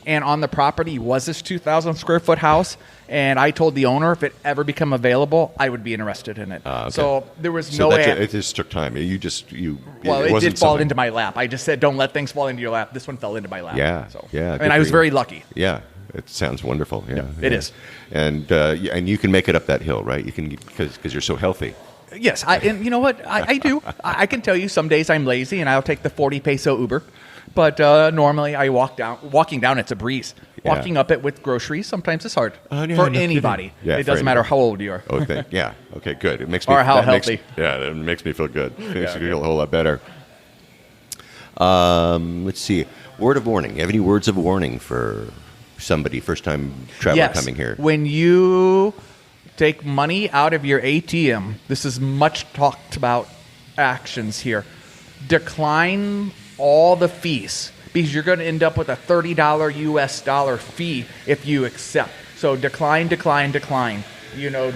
and on the property was this 2,000 square foot house. And I told the owner if it ever become available, I would be interested in it. Okay. So there was no way. It just took time. Well, it did fall into my lap. I just said, don't let things fall into your lap. This one fell into my lap. Yeah. So, yeah. And I was very lucky. Yeah. It sounds wonderful. Yeah. It is. And you can make it up that hill, right? You can, because you're so healthy. Yes. And you know what? I do. I can tell you some days I'm lazy and I'll take the 40 peso Uber. But normally I walking down, it's a breeze. Yeah. Walking up it with groceries, sometimes it's hard Yeah, for no anybody. Yeah, it doesn't matter how old you are. Oh, yeah. Okay, good. It makes me or how healthy. It makes me feel good. It makes me feel a whole lot better. Let's see. Word of warning. You have any words of warning for somebody, first-time traveler coming here? When you take money out of your ATM, this is much talked about actions here. Decline all the fees, because you're going to end up with a $30 US dollar fee if you accept. So decline. You know,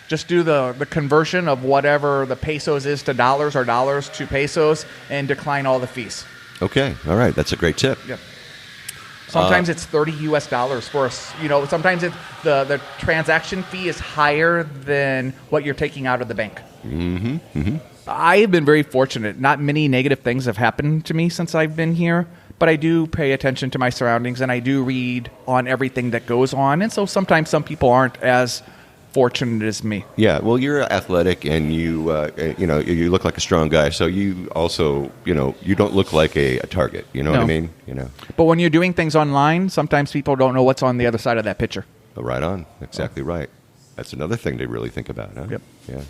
just do the conversion of whatever the pesos is to dollars or dollars to pesos, and decline all the fees. Okay, all right, that's a great tip. Yep. Sometimes it's $30 US dollars for us. You know, sometimes the transaction fee is higher than what you're taking out of the bank. Mm-hmm. Mm-hmm. I have been very fortunate. Not many negative things have happened to me since I've been here, but I do pay attention to my surroundings, and I do read on everything that goes on. And so sometimes some people aren't as fortunate as me. Yeah, well, you're athletic, and you look like a strong guy. So you also, you don't look like a target. You know what I mean? But when you're doing things online, sometimes people don't know what's on the other side of that picture. Right on. Exactly right. That's another thing to really think about, huh? Yep. Yeah.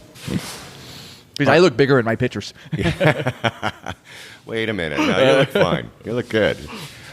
Because I look bigger in my pictures. Wait a minute. No, you look fine. You look good.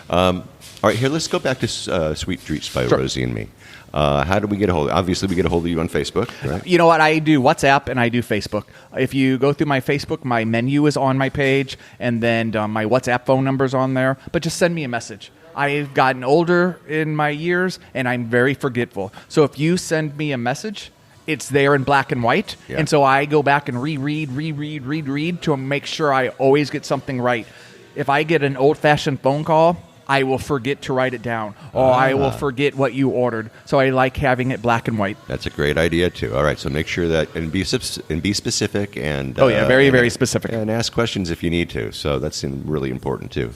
All right, here, let's go back to Sweet Treats by Rosie and me. How do we get a hold of you? Obviously, we get a hold of you on Facebook, right? You know what? I do WhatsApp and I do Facebook. If you go through my Facebook, my menu is on my page, and then my WhatsApp phone number is on there. But just send me a message. I've gotten older in my years, and I'm very forgetful. So if you send me a message, it's there in black and white. Yeah. And so I go back and reread to make sure I always get something right. If I get an old-fashioned phone call, I will forget to write it down, or I will forget what you ordered. So I like having it black and white. That's a great idea too. All right, so make sure that and be specific and very specific, and ask questions if you need to. So that's really important too.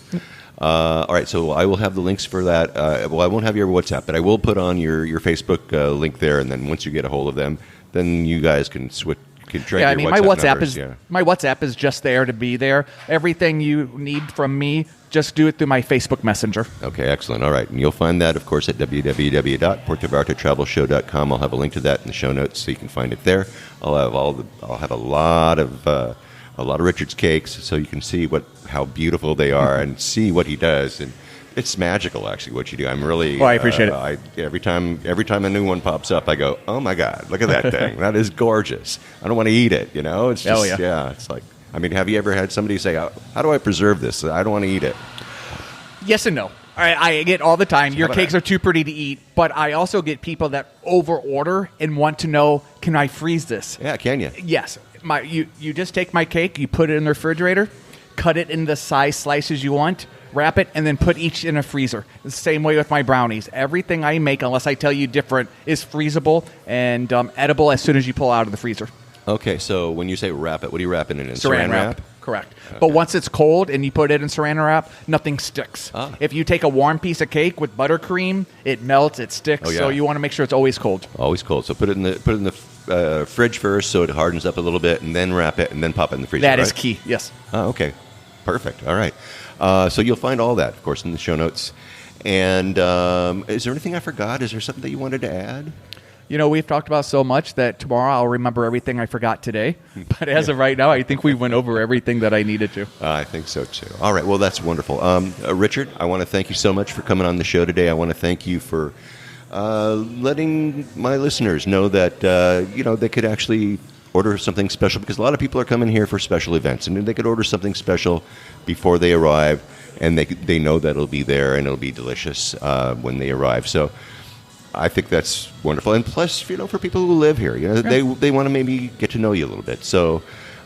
All right, so I will have the links for that. Well, I won't have your WhatsApp, but I will put on your Facebook link there, and then once you get a hold of them, then you guys can switch. Yeah, I mean, my WhatsApp is just there to be there. Everything you need from me, just do it through my Facebook Messenger. Okay, excellent. All right, and you'll find that, of course, at www.puertovallartatravelshow.com. I'll have a link to that in the show notes, so you can find it there. I'll have a lot of Richard's cakes, so you can see how beautiful they are and see what he does. And it's magical, actually, what you do. I'm really. Well, I appreciate it. Every time a new one pops up, I go, "Oh my God, look at that thing! That is gorgeous." I don't want to eat it, It's just, it's like. I mean, have you ever had somebody say, "How do I preserve this? I don't want to eat it." Yes and no. I get all the time. Your cakes are too pretty to eat, but I also get people that over order and want to know, "Can I freeze this?" Yeah, can you? Yes. You just take my cake, you put it in the refrigerator, cut it in the size slices you want. Wrap it, and then put each in a freezer. The same way with my brownies. Everything I make, unless I tell you different, is freezable and edible as soon as you pull out of the freezer. Okay, so when you say wrap it, what are you wrapping it in? Saran wrap. Correct. But once it's cold and you put it in saran wrap, nothing sticks. Ah. If you take a warm piece of cake with buttercream, it melts, it sticks. Oh, yeah. So you want to make sure it's always cold. Always cold. So put it in the fridge first, so it hardens up a little bit, and then wrap it, and then pop it in the freezer. That is right? key. Yes. Oh, okay. Perfect. All right. So you'll find all that, of course, in the show notes. And is there anything I forgot? Is there something that you wanted to add? You know, we've talked about so much that tomorrow I'll remember everything I forgot today. But as of right now, I think we went over everything that I needed to. I think so, too. All right. Well, that's wonderful. Richard, I want to thank you so much for coming on the show today. I want to thank you for letting my listeners know that, they could actually order something special, because a lot of people are coming here for special events, and they could order something special before they arrive, and they know that it'll be there and it'll be delicious when they arrive. So I think that's wonderful. And plus, for people who live here, they want to maybe get to know you a little bit. So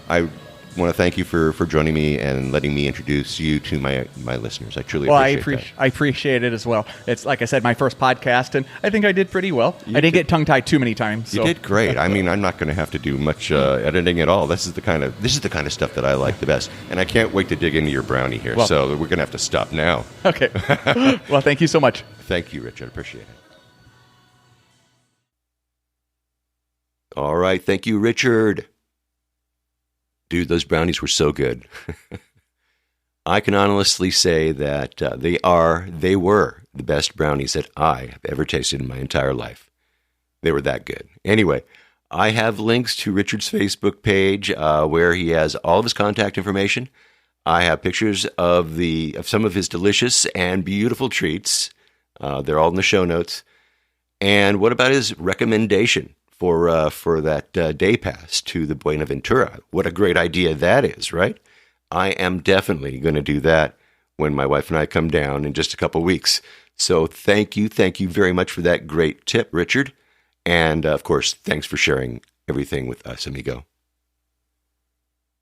I want to thank you for joining me and letting me introduce you to my listeners. I truly appreciate that. I appreciate it as well. It's, like I said, my first podcast, and I think I did pretty well. I didn't get tongue-tied too many times. You did great. I mean, I'm not going to have to do much editing at all. This is the kind of stuff that I like the best. And I can't wait to dig into your brownie here. So we're going to have to stop now. Okay. Well, thank you so much. Thank you, Richard. Appreciate it. All right. Thank you, Richard. Dude, those brownies were so good. I can honestly say that they were the best brownies that I have ever tasted in my entire life. They were that good. Anyway, I have links to Richard's Facebook page where he has all of his contact information. I have pictures of some of his delicious and beautiful treats. They're all in the show notes. And what about his recommendation for that day pass to the Buenaventura? What a great idea that is, right? I am definitely going to do that when my wife and I come down in just a couple weeks. So thank you very much for that great tip, Richard. And of course, thanks for sharing everything with us, amigo.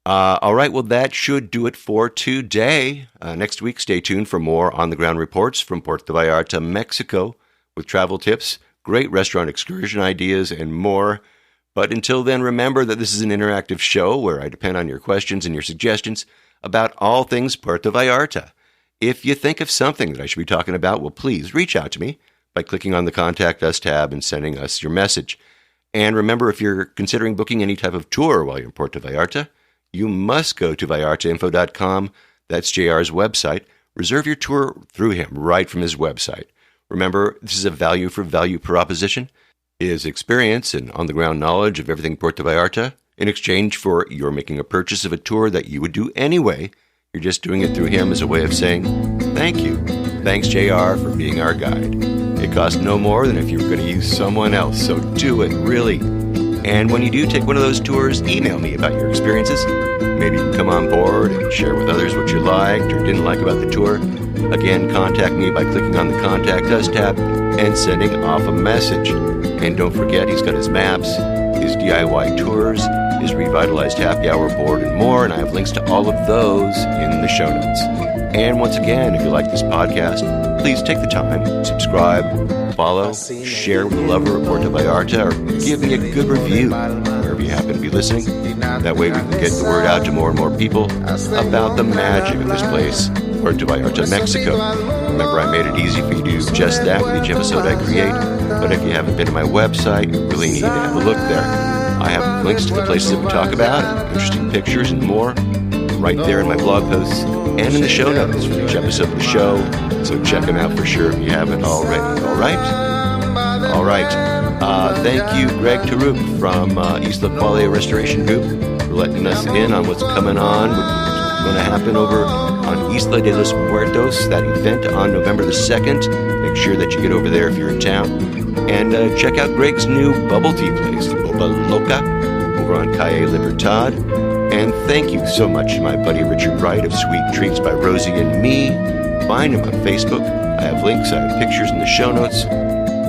All right, well, that should do it for today. Next week, stay tuned for more on-the-ground reports from Puerto Vallarta, Mexico, with travel tips, great restaurant excursion ideas, and more. But until then, remember that this is an interactive show where I depend on your questions and your suggestions about all things Puerto Vallarta. If you think of something that I should be talking about, well, please reach out to me by clicking on the Contact Us tab and sending us your message. And remember, if you're considering booking any type of tour while you're in Puerto Vallarta, you must go to vallartainfo.com. That's JR's website. Reserve your tour through him right from his website. Remember, this is a value for value proposition. His experience and on-the-ground knowledge of everything Puerto Vallarta in exchange for your making a purchase of a tour that you would do anyway. You're just doing it through him as a way of saying, thank you. Thanks, JR, for being our guide. It costs no more than if you were going to use someone else, so do it, really. And when you do take one of those tours, email me about your experiences. Maybe you can come on board and share with others what you liked or didn't like about the tour. Again, contact me by clicking on the Contact Us tab and sending off a message. And don't forget, he's got his maps, his DIY tours, his revitalized happy hour board, and more. And I have links to all of those in the show notes. And once again, if you like this podcast, please take the time, subscribe, follow, share with a lover of Puerto Vallarta, or give me a good review wherever you happen to be listening. That way we can get the word out to more and more people about the magic of this place, Puerto Vallarta, Mexico. Remember, I made it easy for you to do just that with each episode I create. But if you haven't been to my website, you really need to have a look there. I have links to the places that we talk about, and interesting pictures and more, right there in my blog posts and in the show notes for each episode of the show. So check them out for sure if you haven't already. All right? All right. Thank you, Greg Tarup from Isla Qualia Restoration Group, for letting us in on what's coming on, what's going to happen over on Isla de los Muertos, that event on November the 2nd. Make sure that you get over there if you're in town. And check out Greg's new bubble tea place, Boba Loca, over on Calle Libertad. And thank you so much to my buddy Richard Wright of Sweet Treats by Rosie and Me. Find him on Facebook. I have links, I have pictures in the show notes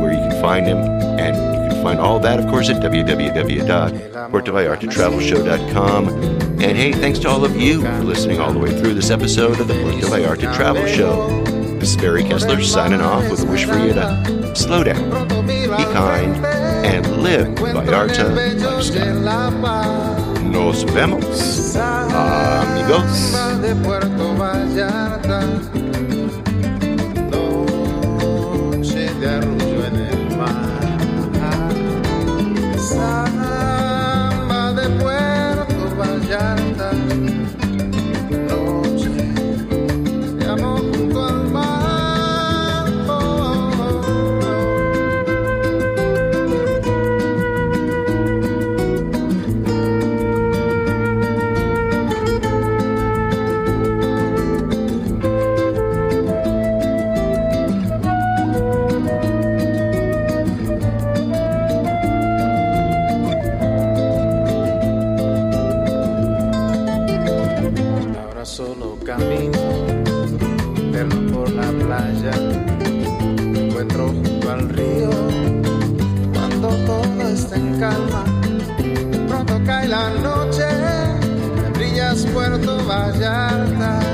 where you can find him. And you can find all that, of course, at www.puertovallartatravelshow.com. And hey, thanks to all of you for listening all the way through this episode of the Puerto Vallarta Travel Show. This is Barry Kessler signing off with a wish for you to slow down, be kind, and live Vallarta lifestyle. Nos vemos, amigos. De Puerto Vallarta, noche de arrullo en el mar. Samba de Puerto Vallarta, noche de amor junto al mar. Solo camino eterno por la playa, me encuentro junto al río cuando todo está en calma. Pronto cae la noche, me brillas Puerto Vallarta.